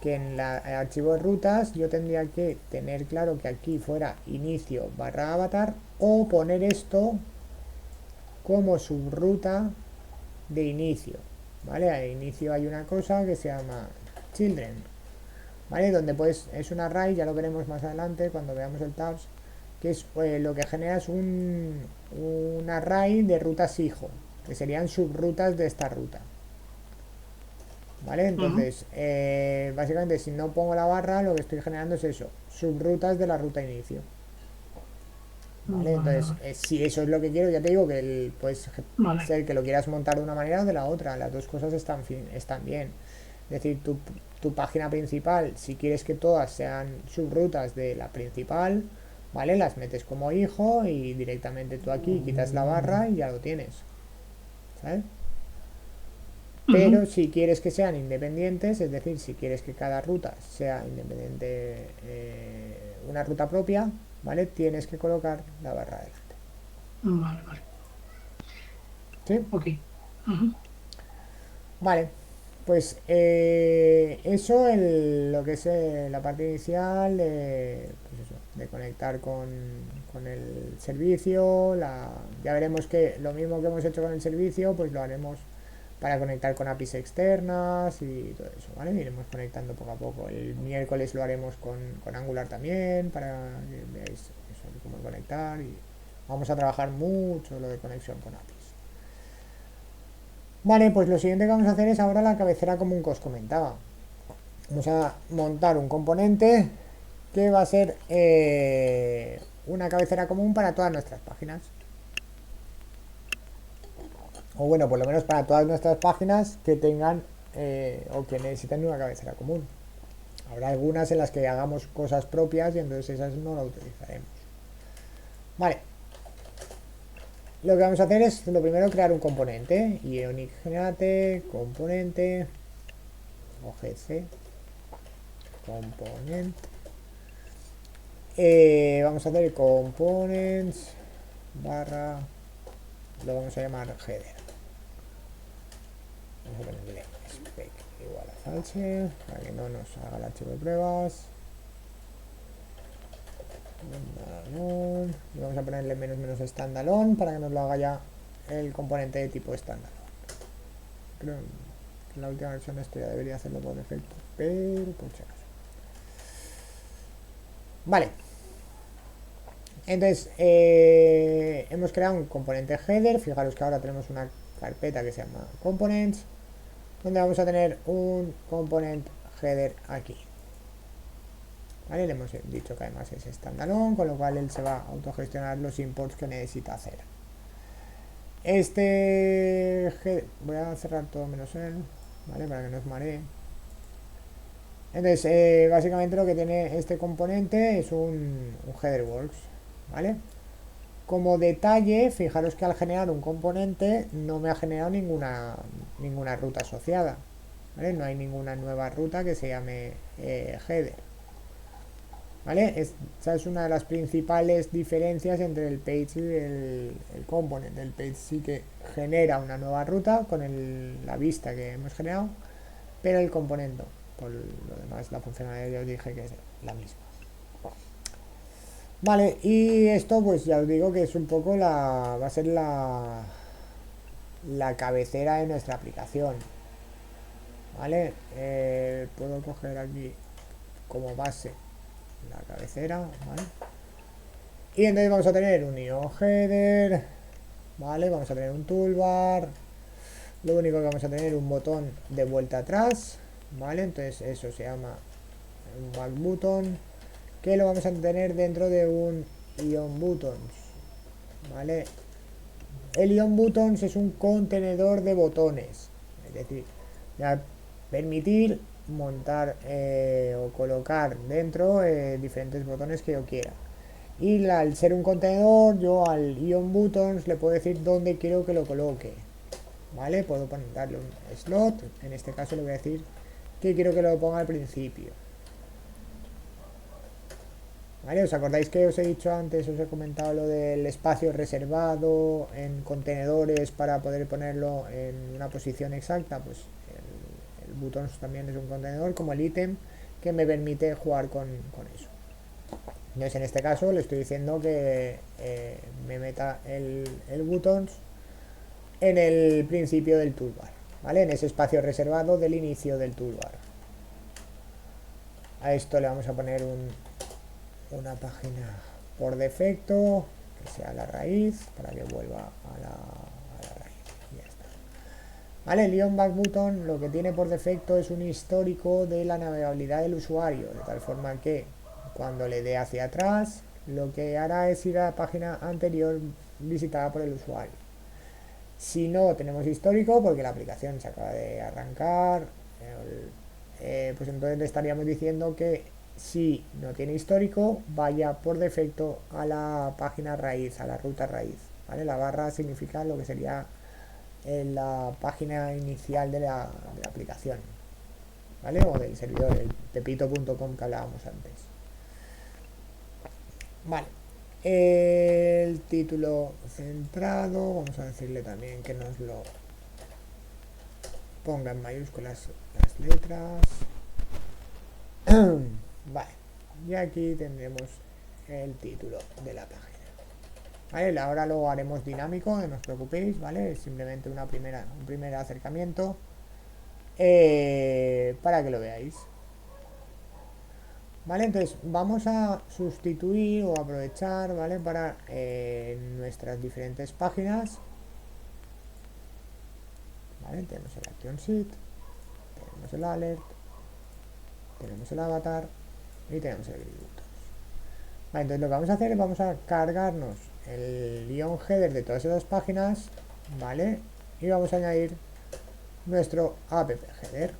que en el archivo de rutas yo tendría que tener claro que aquí fuera inicio barra avatar o poner esto como subruta de inicio. ¿Vale? Al inicio hay una cosa que se llama children, ¿vale? Donde pues es un array, ya lo veremos más adelante cuando veamos el tabs, que es lo que genera es un array de rutas hijo, que serían subrutas de esta ruta. ¿Vale? ujú, Entonces, básicamente si no pongo la barra, lo que estoy generando es eso, subrutas de la ruta inicio. ¿Vale? vale, Entonces, vale, si eso es lo que quiero, ya te digo que puede vale, ser que lo quieras montar de una manera o de la otra. Las dos cosas están bien. Es decir, tu página principal, si quieres que todas sean subrutas de la principal, ¿vale? Las metes como hijo y directamente tú aquí quitas la barra y ya lo tienes. ¿Sabes? ujú, Pero si quieres que sean independientes, es decir, si quieres que cada ruta sea independiente, una ruta propia, ¿vale? Tienes que colocar la barra delante. vale, vale, ¿Sí? ok. Ujú. Vale, pues eso, lo que es la parte inicial pues eso, de conectar con el servicio. Ya veremos que lo mismo que hemos hecho con el servicio, pues lo haremos para conectar con APIs externas y todo eso, ¿vale? Iremos conectando poco a poco. El miércoles lo haremos con Angular también, para que veáis eso, de cómo conectar. Y vamos a trabajar mucho lo de conexión con APIs. Vale, pues lo siguiente que vamos a hacer es ahora la cabecera común que os comentaba. Vamos a montar un componente que va a ser una cabecera común para todas nuestras páginas. O bueno, por lo menos para todas nuestras páginas que tengan o que necesiten una cabecera común. Habrá algunas en las que hagamos cosas propias y entonces esas no las utilizaremos. Vale. Lo que vamos a hacer es lo primero crear un componente. Ionic generate, componente, OGC, component. Vamos a hacer components barra, lo vamos a llamar header. Vamos a ponerle spec igual a false para que no nos haga el archivo de pruebas. Y vamos a ponerle menos standalone para que nos lo haga ya el componente de tipo standalone. Creo que en la última versión esto ya debería hacerlo por defecto, pero por si acaso. Vale. Entonces, hemos creado un componente header. Fijaros que ahora tenemos una carpeta que se llama components, donde vamos a tener un component header aquí. ¿Vale? Le hemos dicho que además es standalone, con lo cual él se va a autogestionar los imports que necesita hacer. Voy a cerrar todo menos él, ¿vale? Para que no os maree. Entonces, básicamente lo que tiene este componente es un header works, ¿vale? Como detalle, fijaros que al generar un componente no me ha generado ninguna ruta asociada, ¿vale? No hay ninguna nueva ruta que se llame header, ¿vale? Esa es una de las principales diferencias entre el page y el component. El page sí que genera una nueva ruta con la vista que hemos generado, pero el componente, por lo demás, la funcionalidad ya os dije que es la misma. Vale, y esto pues ya os digo que es un poco va a ser la cabecera de nuestra aplicación. Vale, puedo coger aquí como base la cabecera, ¿vale? Y entonces vamos a tener un IO header, ¿vale? Vamos a tener un toolbar. Lo único que vamos a tener un botón de vuelta atrás, ¿vale? Entonces eso se llama un back button, que lo vamos a tener dentro de un ion buttons, ¿vale? El ion buttons es un contenedor de botones, es decir, va a permitir montar o colocar dentro diferentes botones que yo quiera. Y al ser un contenedor, yo al ion buttons le puedo decir dónde quiero que lo coloque, ¿vale? Puedo darle un slot, en este caso le voy a decir que quiero que lo ponga al principio. ¿Vale? ¿Os acordáis que os he dicho antes, os he comentado lo del espacio reservado en contenedores para poder ponerlo en una posición exacta? Pues el button también es un contenedor como el ítem que me permite jugar con eso. Entonces en este caso le estoy diciendo que me meta el buttons en el principio del toolbar, ¿vale? En ese espacio reservado del inicio del toolbar. A esto le vamos a poner una página por defecto que sea la raíz para que vuelva a la raíz y ya está. Vale, el ion back button lo que tiene por defecto es un histórico de la navegabilidad del usuario, de tal forma que cuando le dé hacia atrás lo que hará es ir a la página anterior visitada por el usuario. Si no tenemos histórico porque la aplicación se acaba de arrancar, pues entonces le estaríamos diciendo que si no tiene histórico, vaya por defecto a la página raíz, a la ruta raíz, ¿vale? La barra significa lo que sería la página inicial de la aplicación, ¿vale? O del servidor, el pepito.com que hablábamos antes. Vale. El título centrado, vamos a decirle también que nos lo ponga en mayúsculas las letras. Vale, y aquí tendremos el título de la página. Vale, ahora lo haremos dinámico, no os preocupéis, ¿vale? Es simplemente un primer acercamiento para que lo veáis. Vale, entonces vamos a sustituir o aprovechar, ¿vale? Para nuestras diferentes páginas. Vale, tenemos el Action Sheet, tenemos el Alert, tenemos el Avatar y tenemos el Grid Buttons. Vale, entonces lo que vamos a hacer es vamos a cargarnos el guión header de todas esas páginas, ¿vale? Y vamos a añadir nuestro app header.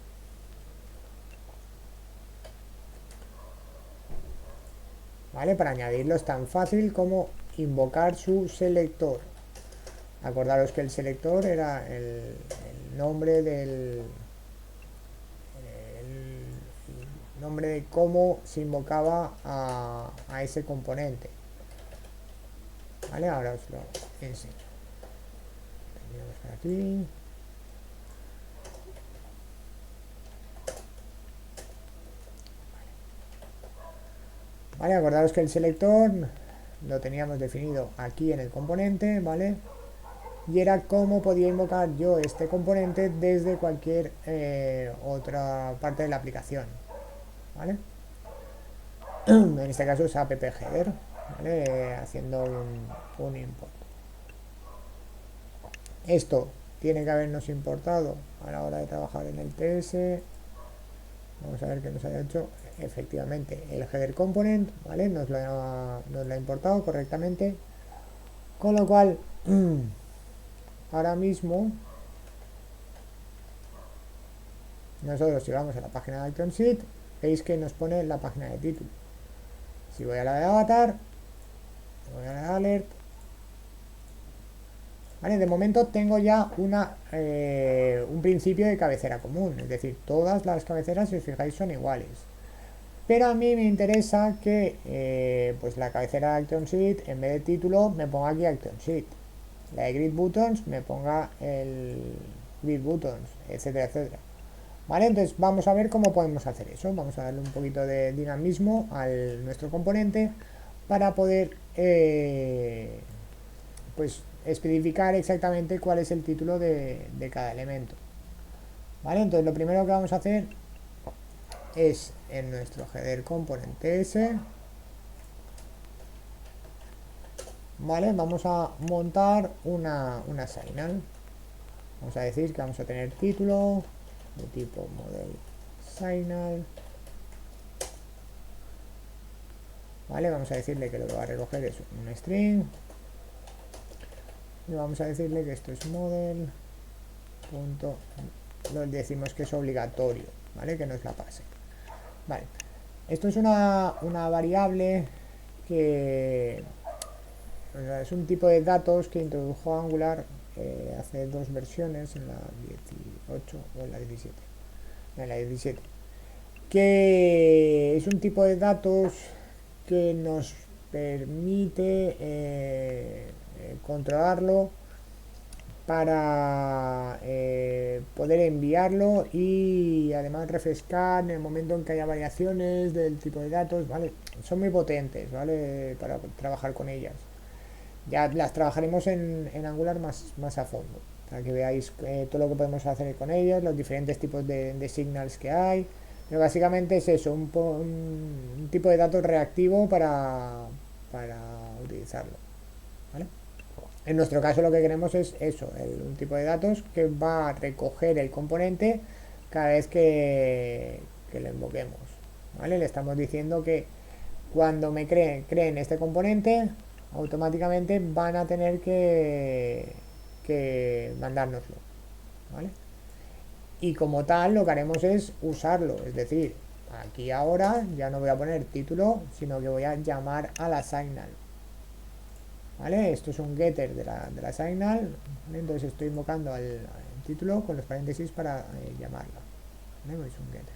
¿Vale? Para añadirlo es tan fácil como invocar su selector. Acordaros que el selector era el nombre del nombre de cómo se invocaba a ese componente. ¿Vale? Ahora os lo enseño. Terminamos por aquí. Vale, acordaros que el selector lo teníamos definido aquí en el componente, ¿vale? Y era cómo podía invocar yo este componente desde cualquier otra parte de la aplicación, ¿vale? En este caso es app header, ¿vale? Haciendo un import. Esto tiene que habernos importado a la hora de trabajar en el TS. Vamos a ver que nos haya hecho efectivamente el header component, ¿vale? Nos lo ha importado correctamente, con lo cual ahora mismo nosotros, si vamos a la página de Action Sheet, veis que nos pone la página de título. Si voy a la de Avatar, voy a la de Alert, ¿vale? De momento tengo ya un principio de cabecera común, es decir, todas las cabeceras, si os fijáis, son iguales. Pero a mí me interesa que pues la cabecera de Action Sheet, en vez de título, me ponga aquí Action Sheet. La de Grid Buttons me ponga el Grid Buttons, etcétera, etcétera. ¿Vale? Entonces vamos a ver cómo podemos hacer eso. Vamos a darle un poquito de dinamismo a nuestro componente para poder pues especificar exactamente cuál es el título de cada elemento. ¿Vale? Entonces lo primero que vamos a hacer es en nuestro header component TS, ¿vale? Vamos a montar una signal. Vamos a decir que vamos a tener título de tipo model signal, ¿vale? Vamos a decirle que lo que va a recoger es un string y vamos a decirle que esto es model punto, lo decimos que es obligatorio, ¿vale? Que nos la pase. Vale, esto es una variable que, o sea, es un tipo de datos que introdujo Angular hace dos versiones, en la 18 o en la 17. En la 17. Que es un tipo de datos que nos permite controlarlo para poder enviarlo y además refrescar en el momento en que haya variaciones del tipo de datos, ¿vale? Son muy potentes, ¿vale? Para trabajar con ellas. Ya las trabajaremos en Angular más a fondo, para que veáis todo lo que podemos hacer con ellas, los diferentes tipos de signals que hay. Pero básicamente es eso, un tipo de datos reactivo para utilizarlo, ¿vale? En nuestro caso lo que queremos es eso, un tipo de datos que va a recoger el componente cada vez que lo invoquemos, ¿vale? Le estamos diciendo que cuando me creen este componente, automáticamente van a tener que mandárnoslo, ¿vale? Y como tal lo que haremos es usarlo, es decir, aquí ahora ya no voy a poner título, sino que voy a llamar a la signal, ¿vale? Esto es un getter de la signal, ¿vale? Entonces estoy invocando al título con los paréntesis para llamarla, ¿vale? Es un getter.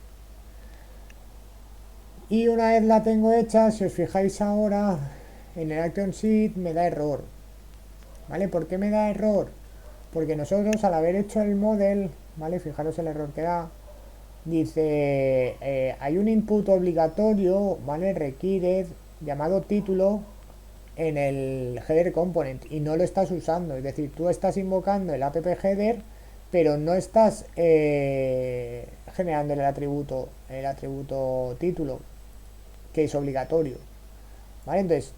Y una vez la tengo hecha, si os fijáis ahora, en el Action Sheet me da error, ¿vale? ¿Por qué me da error? Porque nosotros al haber hecho el model, ¿vale? Fijaros el error que da. Dice, hay un input obligatorio, ¿vale? Requiere llamado título en el header component y no lo estás usando. Es decir, tú estás invocando el app header, pero no estás generando el atributo título, que es obligatorio. ¿Vale? Entonces,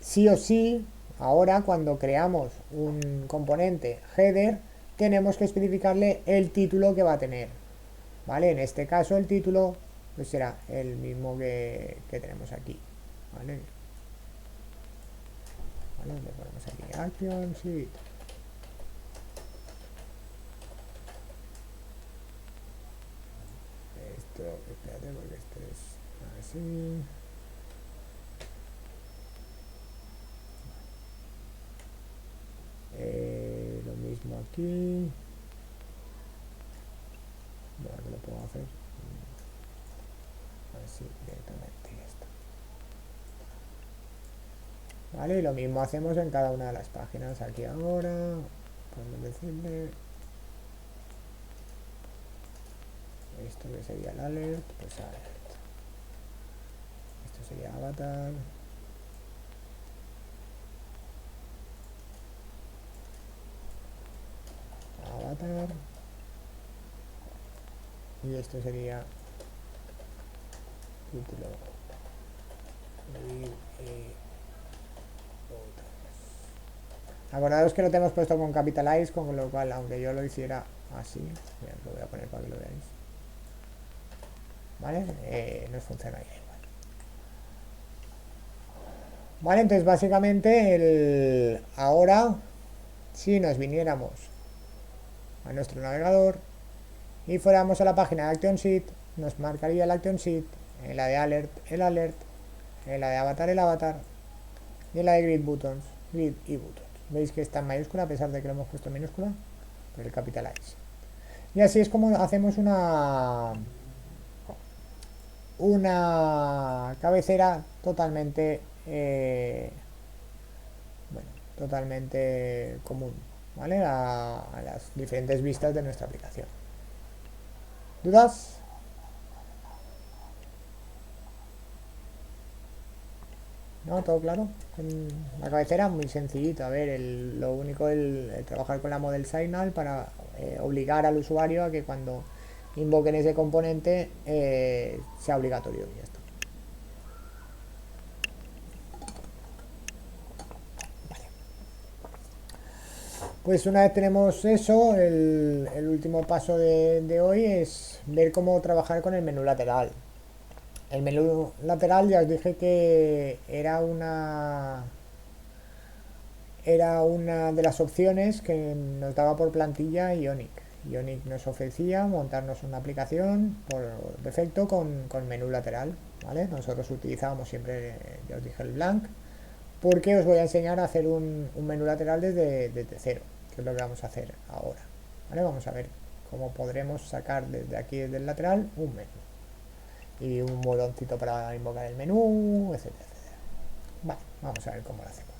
sí o sí, ahora cuando creamos un componente header, tenemos que especificarle el título que va a tener. ¿Vale? En este caso el título pues será el mismo que tenemos aquí. ¿Vale? ¿Vale? Le ponemos aquí action sheet. Esto, espérate porque esto es así. Lo mismo aquí. Bueno, que lo puedo hacer así directamente y ya está. Vale, y lo mismo hacemos en cada una de las páginas. Aquí ahora podemos decirle esto que sería el alert, pues alert. Esto sería avatar. Avatar. Y esto sería título. Acordaos que lo tenemos puesto con capitalize, con lo cual, aunque yo lo hiciera así, mira, lo voy a poner para que lo veáis. ¿Vale? Nos funcionaría igual. Vale, entonces básicamente ahora, si nos viniéramos a nuestro navegador y fuéramos a la página de Action Sheet, nos marcaría el Action Sheet, en la de alert, el alert, en la de avatar, el avatar, y en la de grid buttons, grid y buttons. Veis que está en mayúscula a pesar de que lo hemos puesto en minúscula por el capitalize. Y así es como hacemos una cabecera totalmente bueno, totalmente común, ¿vale? A las diferentes vistas de nuestra aplicación. ¿Dudas? ¿No? ¿Todo claro? La cabecera muy sencillito. A ver, lo único el trabajar con la model signal para obligar al usuario a que cuando invoquen ese componente sea obligatorio y ya está. Vale. Pues una vez tenemos eso, el último paso de hoy es ver cómo trabajar con el menú lateral. El menú lateral ya os dije que era una de las opciones que nos daba por plantilla Ionic. Ionic nos ofrecía montarnos una aplicación por defecto con menú lateral, ¿vale? Nosotros utilizábamos siempre, ya os dije, el blank, porque os voy a enseñar a hacer un menú lateral desde cero, que es lo que vamos a hacer ahora, ¿vale? Vamos a ver cómo podremos sacar desde aquí, desde el lateral, un menú y un botoncito para invocar el menú, etcétera, etcétera. Vale, vamos a ver cómo lo hacemos.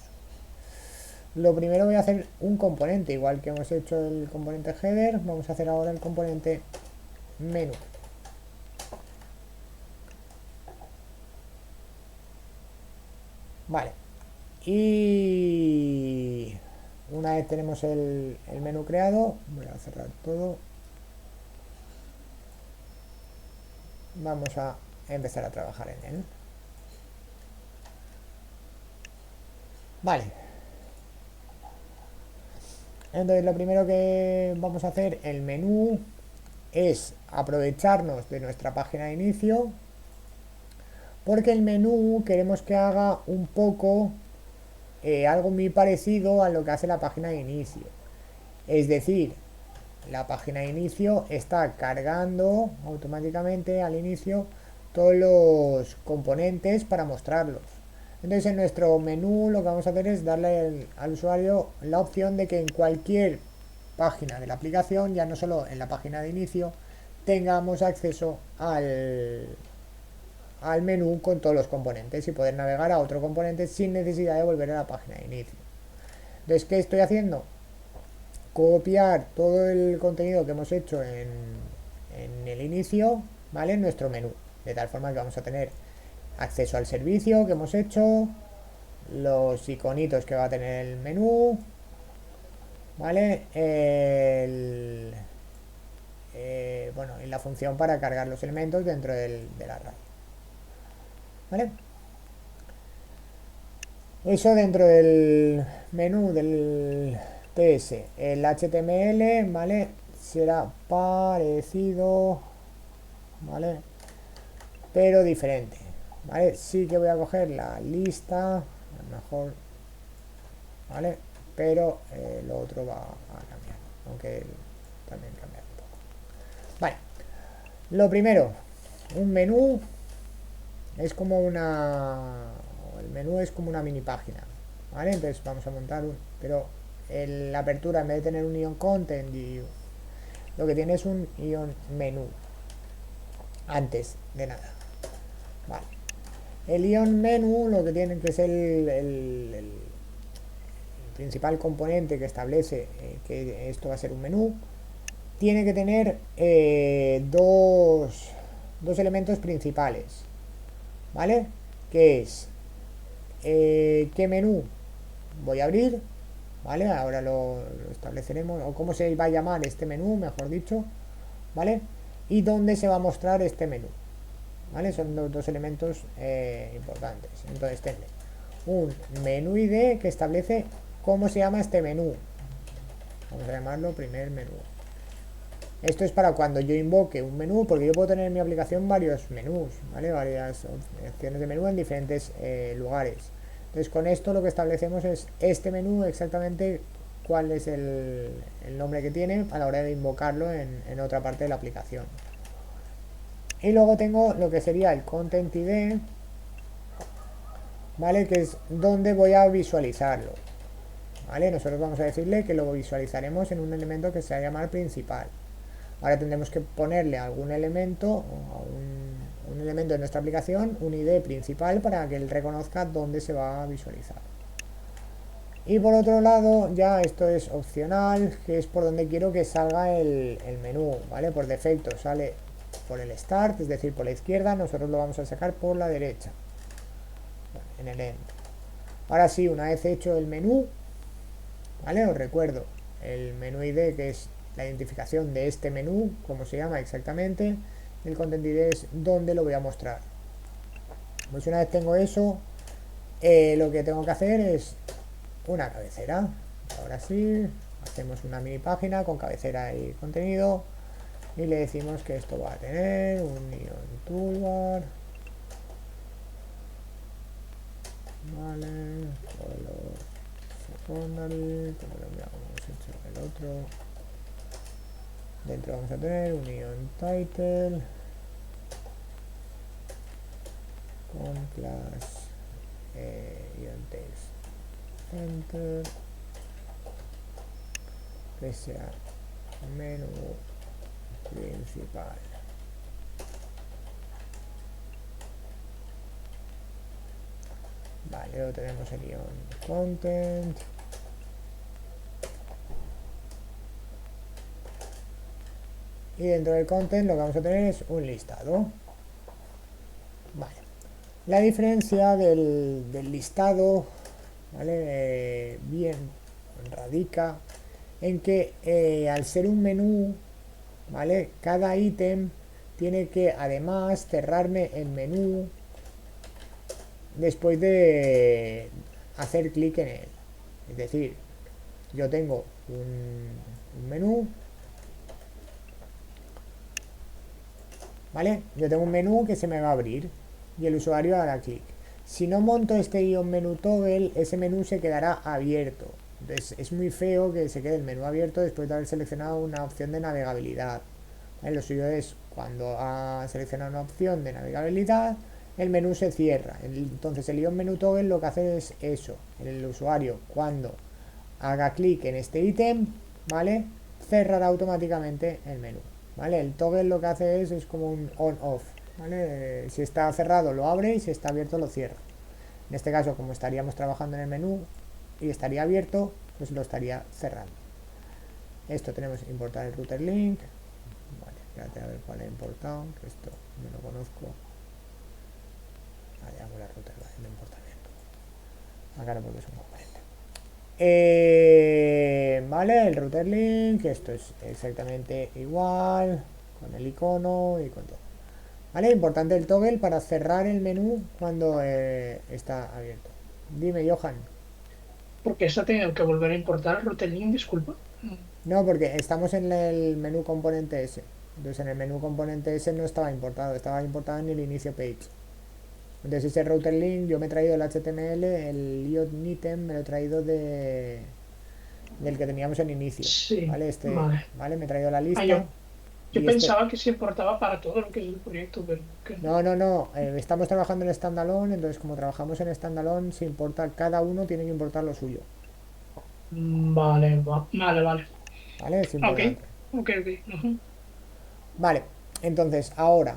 Lo primero voy a hacer un componente, igual que hemos hecho el componente header, vamos a hacer ahora el componente menú. Vale, y una vez tenemos el menú creado, voy a cerrar todo. Vamos a empezar a trabajar en él. Vale. Entonces lo primero que vamos a hacer, el menú, es aprovecharnos de nuestra página de inicio, porque el menú queremos que haga un poco algo muy parecido a lo que hace la página de inicio. Es decir, la página de inicio está cargando automáticamente al inicio todos los componentes para mostrarlos. Entonces en nuestro menú lo que vamos a hacer es darle al usuario la opción de que en cualquier página de la aplicación, ya no solo en la página de inicio, tengamos acceso al menú con todos los componentes y poder navegar a otro componente sin necesidad de volver a la página de inicio. Entonces, ¿qué estoy haciendo? copiar todo el contenido que hemos hecho en el inicio, ¿vale? En nuestro menú. De tal forma que vamos a tener acceso al servicio que hemos hecho, los iconitos que va a tener el menú, ¿vale? Bueno, y la función para cargar los elementos dentro del array, ¿vale? Eso dentro del menú del TS. El HTML, ¿vale? Será parecido, ¿vale? Pero diferente, ¿vale? Sí que voy a coger la lista, a lo mejor, ¿vale? Pero lo otro va a cambiar, aunque también cambia un poco. Vale, lo primero, un menú es como el menú es como una mini página, ¿vale? Entonces vamos a montar pero la apertura, en vez de tener un ion content, lo que tiene es un ion menú antes de nada, vale. El ion menú lo que tiene que es el principal componente que establece que esto va a ser un menú, tiene que tener dos elementos principales, ¿vale? Que es qué menú voy a abrir, ¿vale? Ahora lo estableceremos, o cómo se va a llamar este menú, mejor dicho, ¿vale? Y dónde se va a mostrar este menú, ¿vale? Son dos elementos importantes. Entonces tendré un menú ID que establece cómo se llama este menú. Vamos a llamarlo primer menú. Esto es para cuando yo invoque un menú, porque yo puedo tener en mi aplicación varios menús, ¿vale? Varias opciones de menú en diferentes lugares. Entonces con esto lo que establecemos es este menú exactamente cuál es el nombre que tiene a la hora de invocarlo en otra parte de la aplicación. Y luego tengo lo que sería el Content ID, ¿vale? Que es donde voy a visualizarlo, ¿vale? Nosotros vamos a decirle que lo visualizaremos en un elemento que se va a llamar principal. Ahora tendremos que ponerle algún elemento, un elemento de nuestra aplicación, un ID principal para que él reconozca dónde se va a visualizar. Y por otro lado, ya esto es opcional, que es por donde quiero que salga el menú, ¿vale? Por defecto sale por el start, es decir, por la izquierda, nosotros lo vamos a sacar por la derecha, en el end. Ahora sí, una vez hecho el menú, ¿vale? Os recuerdo, el menú ID, que es la identificación de este menú, como se llama exactamente, el content ID es donde lo voy a mostrar. Pues una vez tengo eso, lo que tengo que hacer es una cabecera. Ahora sí, hacemos una mini página con cabecera y contenido y le decimos que esto va a tener un ion toolbar, vale, color secondary, como lo hemos hecho el otro. Dentro vamos a tener un ion title con class ion text enter, que sea menú principal. Vale, luego tenemos el ion content. Y dentro del content lo que vamos a tener es un listado. Vale. La diferencia del listado, ¿vale? Bien, radica en que al ser un menú, ¿vale? Cada ítem tiene que además cerrarme el menú después de hacer clic en él. Es decir, yo tengo un menú, ¿vale? Yo tengo un menú que se me va a abrir y el usuario hará clic. Si no monto este ion menú toggle, ese menú se quedará abierto. Entonces es muy feo que se quede el menú abierto después de haber seleccionado una opción de navegabilidad. ¿Vale? Lo suyo es cuando ha seleccionado una opción de navegabilidad, el menú se cierra. Entonces el ion menú toggle lo que hace es eso. El usuario cuando haga clic en este ítem, ¿vale? Cerrará automáticamente el menú. ¿Vale? El toggle lo que hace es como un on-off, ¿vale? Si está cerrado lo abre y si está abierto lo cierra. En este caso, como estaríamos trabajando en el menú y estaría abierto, pues lo estaría cerrando. Esto tenemos que importar el router link. Vale, espérate a ver cuál he importado, que esto no lo conozco. Ya con la router, vale, no importa bien. Acá no, porque es un componente. Vale, el router link, esto es exactamente igual, con el icono y con todo. Vale, importante el toggle para cerrar el menú cuando está abierto. Dime, Johan. Porque eso ha tenido que volver a importar el router link, disculpa. No, porque estamos en el menú componente S. Entonces en el menú componente S no estaba importado en el inicio page. Entonces ese router link yo me he traído el HTML, el ion item me lo he traído del que teníamos en inicio. Sí, ¿Vale? vale. ¿Vale? Me he traído la Ah, lista. yo Y este, pensaba que se importaba para todo lo que es el proyecto, pero que no. no. Estamos trabajando en standalone, entonces como trabajamos en standalone, se importa, cada uno tiene que importar lo suyo. Vale, vale, vale. ¿Vale? Es Ok, importante. ok. Ujú. Vale, entonces ahora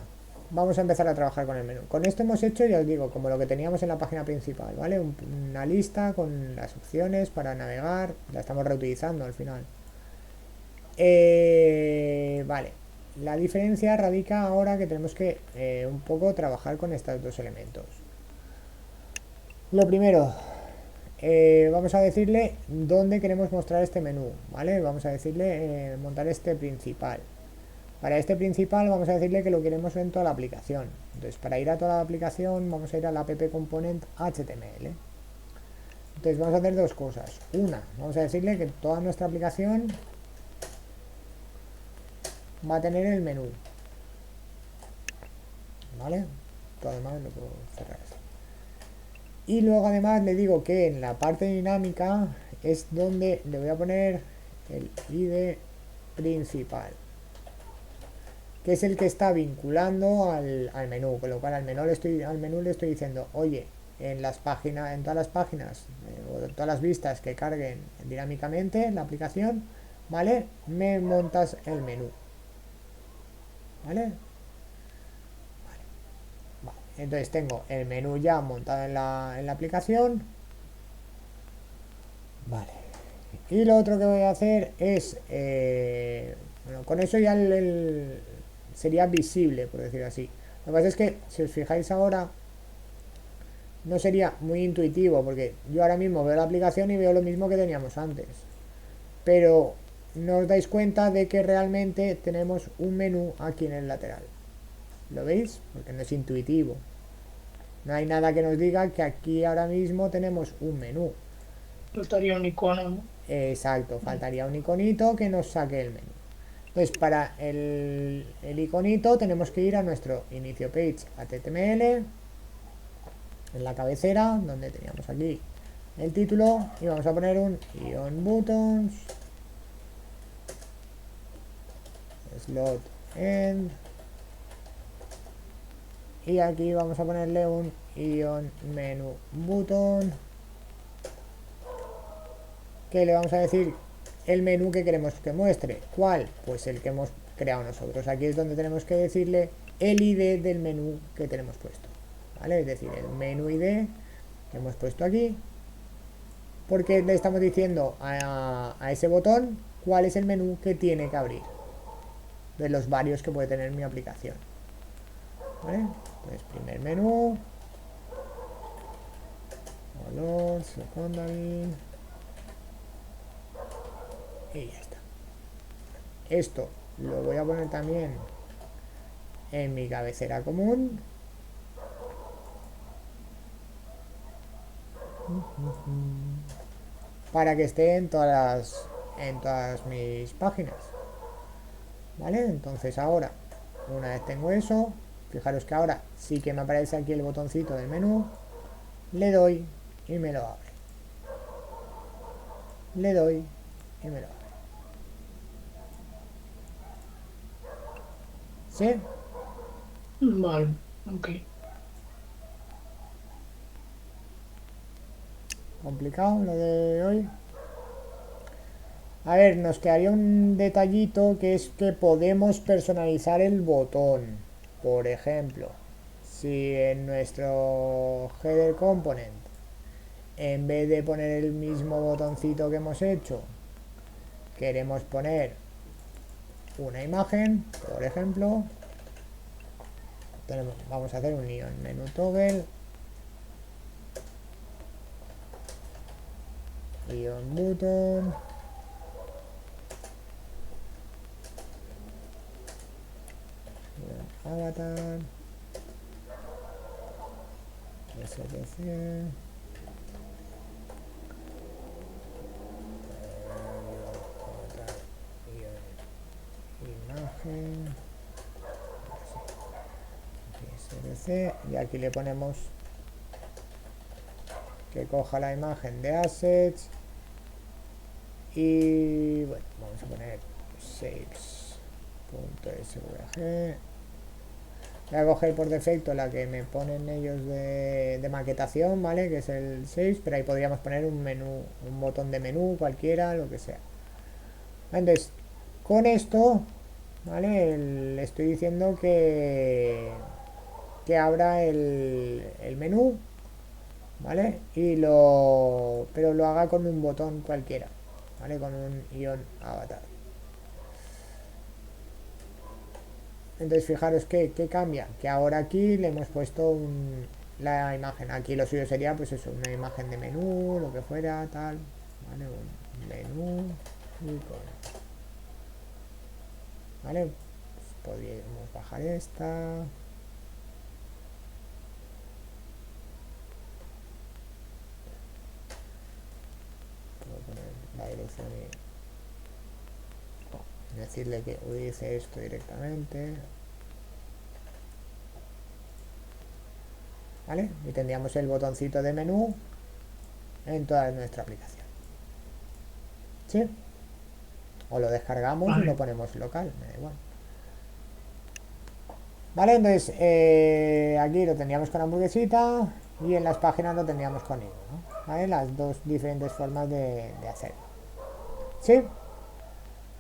vamos a empezar a trabajar con el menú. Con esto hemos hecho, ya os digo, como lo que teníamos en la página principal, ¿vale? Una lista con las opciones para navegar, la estamos reutilizando al final. Vale, la diferencia radica ahora que tenemos que un poco trabajar con estos dos elementos. Lo primero, vamos a decirle dónde queremos mostrar este menú, ¿vale? Vamos a decirle montar este principal. Para este principal vamos a decirle que lo queremos en toda la aplicación. Entonces, para ir a toda la aplicación vamos a ir a la app component HTML. Entonces vamos a hacer dos cosas. Una, vamos a decirle que toda nuestra aplicación va a tener el menú. ¿Vale? Todo demás lo puedo cerrar así. Y luego además le digo que en la parte dinámica es donde le voy a poner el ID principal, que es el que está vinculando al menú, con lo cual al menú le estoy diciendo, oye, en todas las páginas o en todas las vistas que carguen dinámicamente en la aplicación, ¿vale? Me montas el menú, ¿vale? Vale. Entonces tengo el menú ya montado en la aplicación, vale. Y lo otro que voy a hacer es, bueno, con eso ya sería visible, por decirlo así. Lo que pasa es que, si os fijáis ahora, no sería muy intuitivo, porque yo ahora mismo veo la aplicación y veo lo mismo que teníamos antes. Pero no os dais cuenta de que realmente tenemos un menú aquí en el lateral. ¿Lo veis? Porque no es intuitivo. No hay nada que nos diga que aquí ahora mismo tenemos un menú. Faltaría un icono, ¿no? Exacto, faltaría un iconito que nos saque el menú. Entonces, para el iconito tenemos que ir a nuestro inicio page HTML, en la cabecera, donde teníamos aquí el título, y vamos a poner un ion buttons slot end, y aquí vamos a ponerle un ion menu button, que le vamos a decir el menú que queremos que muestre. ¿Cuál? Pues el que hemos creado nosotros. Aquí es donde tenemos que decirle el ID del menú que tenemos puesto, ¿vale? Es decir, el menú ID que hemos puesto aquí, porque le estamos diciendo a ese botón cuál es el menú que tiene que abrir de los varios que puede tener mi aplicación, ¿vale? Entonces, primer menú, color, secondary, y ya está. Esto lo voy a poner también en mi cabecera común, para que esté en todas mis páginas, ¿vale? Entonces ahora, una vez tengo eso, fijaros que ahora sí que me aparece aquí el botoncito del menú, le doy y me lo abre, le doy y me lo abre. ¿Sí? Vale, ok. Complicado lo de hoy. A ver, nos quedaría un detallito, que es que podemos personalizar el botón. Por ejemplo, si en nuestro header component, en vez de poner el mismo botoncito que hemos hecho, queremos poner una imagen, por ejemplo, vamos a hacer un ion menu toggle, ion button, ion avatar, STC, imagen, STC, y aquí le ponemos que coja la imagen de assets y bueno, vamos a poner shapes.svg. Voy a coger por defecto la que me ponen ellos de maquetación, ¿vale? Que es el shapes, pero ahí podríamos poner un menú, un botón de menú cualquiera, lo que sea. Entonces, con esto, ¿vale? Le estoy diciendo que abra el menú, ¿vale? Pero lo haga con un botón cualquiera, ¿vale? Con un ion avatar. Entonces fijaros que cambia, que ahora aquí le hemos puesto la imagen. Aquí lo suyo sería pues eso, una imagen de menú, lo que fuera, tal, ¿vale? Un menú y ¿vale? Pues podríamos bajar esta. Puedo poner la dirección y decirle que utilice esto directamente. ¿Vale? Y tendríamos el botoncito de menú en toda nuestra aplicación. ¿Sí? O lo descargamos y lo ponemos local, me da igual. Vale, entonces aquí lo tendríamos con hamburguesita y en las páginas lo tendríamos con ello, ¿no? ¿Vale? Las dos diferentes formas de hacerlo. ¿Sí?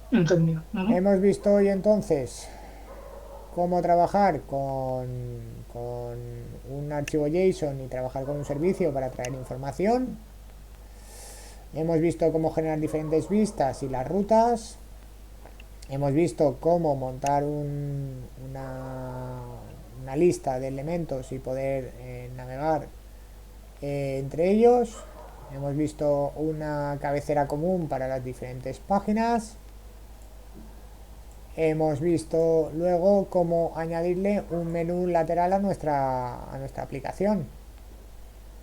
Entendido. Hemos visto hoy entonces cómo trabajar con un archivo JSON y trabajar con un servicio para traer información. Hemos visto cómo generar diferentes vistas y las rutas. Hemos visto cómo montar una lista de elementos y poder navegar entre ellos. Hemos visto una cabecera común para las diferentes páginas. Hemos visto luego cómo añadirle un menú lateral a nuestra aplicación,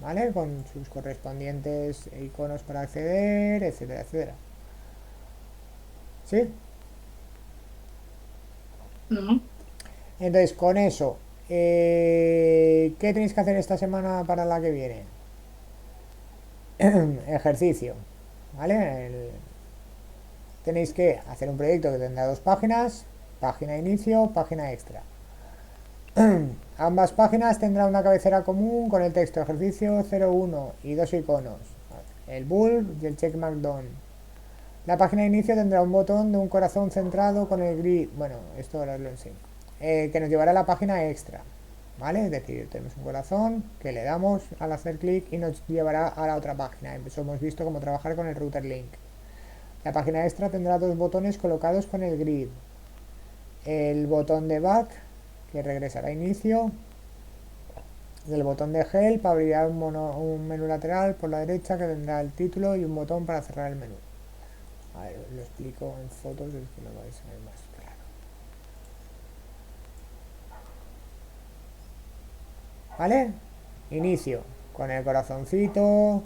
¿vale? Con sus correspondientes iconos para acceder, etcétera, etcétera. ¿Sí? Entonces, con eso, ¿qué tenéis que hacer esta semana para la que viene? Ejercicio, ¿vale? Tenéis que hacer un proyecto que tendrá dos páginas, página inicio, página extra. Ambas páginas tendrán una cabecera común con el texto ejercicio 01 y dos iconos, el bulb y el checkmark done. La página de inicio tendrá un botón de un corazón centrado con el grid, bueno, esto ahora os lo enseño, que nos llevará a la página extra, ¿vale? Es decir, tenemos un corazón que le damos al hacer clic y nos llevará a la otra página. Eso hemos visto cómo trabajar con el router link. La página extra tendrá dos botones colocados con el grid. El botón de back, que regresará a inicio, y el botón de help abrirá un menú lateral por la derecha que tendrá el título y un botón para cerrar el menú. A ver, lo explico en fotos, es que lo vais a ver más claro. ¿Vale? Inicio, con el corazoncito,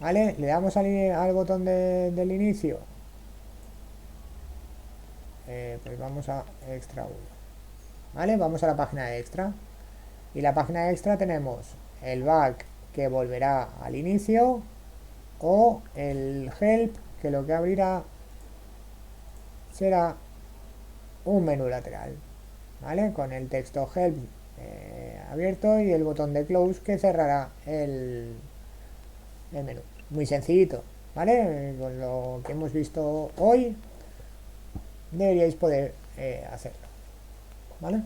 ¿vale? Le damos al botón del inicio. Pues vamos a extra 1. ¿Vale? Vamos a la página de extra. Y la página de extra tenemos el back que volverá al inicio o el help que lo que abrirá será un menú lateral, ¿vale? Con el texto help abierto y el botón de close que cerrará el menú. Muy sencillito, ¿vale? Con lo que hemos visto hoy deberíais poder hacerlo, ¿vale?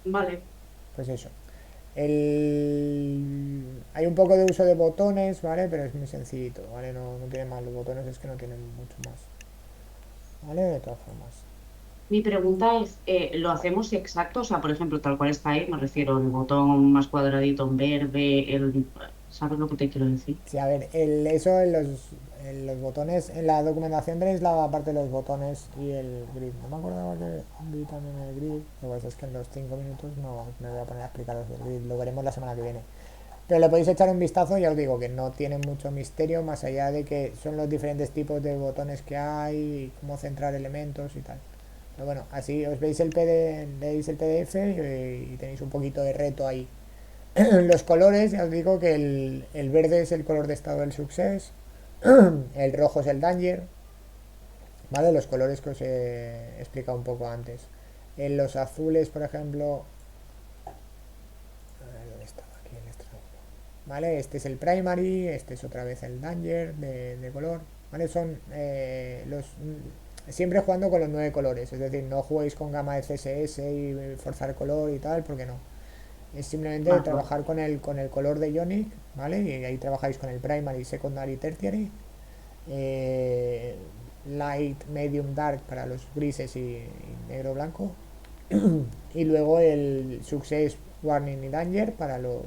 Vale. Pues eso. Hay un poco de uso de botones, ¿vale? Pero es muy sencillito, ¿vale? No tiene más los botones, es que no tienen mucho más, ¿vale? De todas formas. Mi pregunta es, ¿lo hacemos exacto? O sea, por ejemplo, tal cual está ahí, me refiero al botón más cuadradito en verde, ¿sabes lo que te quiero decir? Sí, a ver, eso en los botones, en la documentación tenéis la parte de los botones y el grid. No me acordaba que vi también el grid, lo que pasa es que en los 5 minutos no me voy a poner a explicaros el grid, lo veremos la semana que viene. Pero le podéis echar un vistazo, ya os digo que no tiene mucho misterio, más allá de que son los diferentes tipos de botones que hay, y cómo centrar elementos y tal. Pero bueno, así os veis leéis el PDF y tenéis un poquito de reto ahí. Los colores, ya os digo que el verde es el color de estado del success, el rojo es el danger, ¿vale? Los colores que os he explicado un poco antes. En los azules, por ejemplo, a ver, ¿dónde estaba? Aquí el extra. ¿Vale? Este es el primary, este es otra vez el danger de color, ¿vale? Son siempre jugando con los 9 colores, es decir, no juguéis con gama de CSS y forzar color y tal, porque no. Es simplemente Vale. trabajar con el color de Ionic, ¿vale? Y ahí trabajáis con el primary, secondary, tertiary. eh, Light, medium, dark para los grises y negro, blanco. Y luego el success, warning y danger para los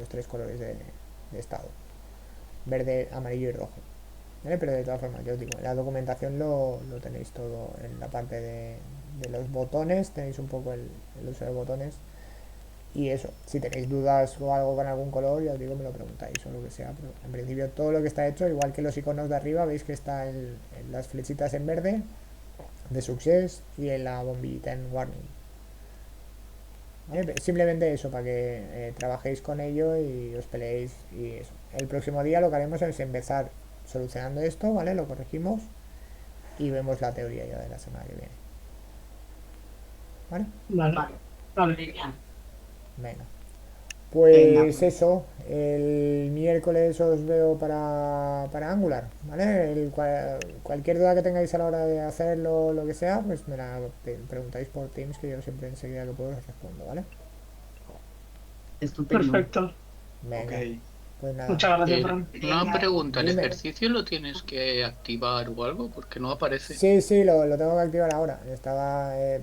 3 colores de estado: verde, amarillo y rojo, ¿vale? Pero de todas formas, yo os digo, en la documentación lo tenéis todo. En la parte de los botones tenéis un poco el uso de botones. Y eso, si tenéis dudas o algo con algún color, ya os digo, me lo preguntáis o lo que sea. Pero en principio todo lo que está hecho, igual que los iconos de arriba, veis que está en las flechitas en verde de success y en la bombillita en warning. ¿Vale? Simplemente eso, para que trabajéis con ello y os peleéis y eso. El próximo día lo que haremos es empezar solucionando esto, ¿vale? Lo corregimos y vemos la teoría ya de la semana que viene. ¿Vale? Vale. Vale, Vale. genial. Venga. Venga, Pues eso, el miércoles os veo para Angular, ¿vale? Cualquier duda que tengáis a la hora de hacerlo, lo que sea, pues me la preguntáis por Teams, que yo siempre enseguida que puedo os respondo, ¿vale? estupendo. Perfecto. Venga, Ok. pues nada. Muchas gracias, Eh, Fran. una pregunta, ¿el Dime. ejercicio lo tienes que activar o algo? Porque no aparece. Sí, lo tengo que activar ahora.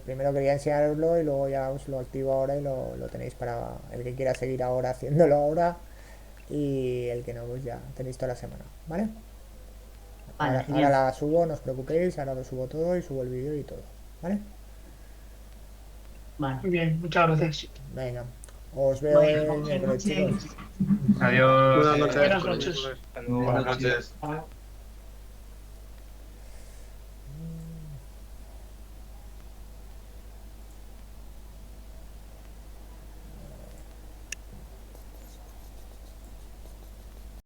Primero quería enseñaroslo y luego ya os lo activo ahora y lo tenéis para el que quiera seguir ahora haciéndolo ahora, y el que no, pues ya tenéis toda la semana, ¿vale? Vale, Ahora genial. la subo, no os preocupéis, ahora lo subo todo y subo el vídeo y todo, ¿vale? Vale. Muy bien, muchas gracias. Venga, os veo Bueno, el miércoles, chicos. Adiós. Buenas noches. Buenas noches. Buenas noches. Bye.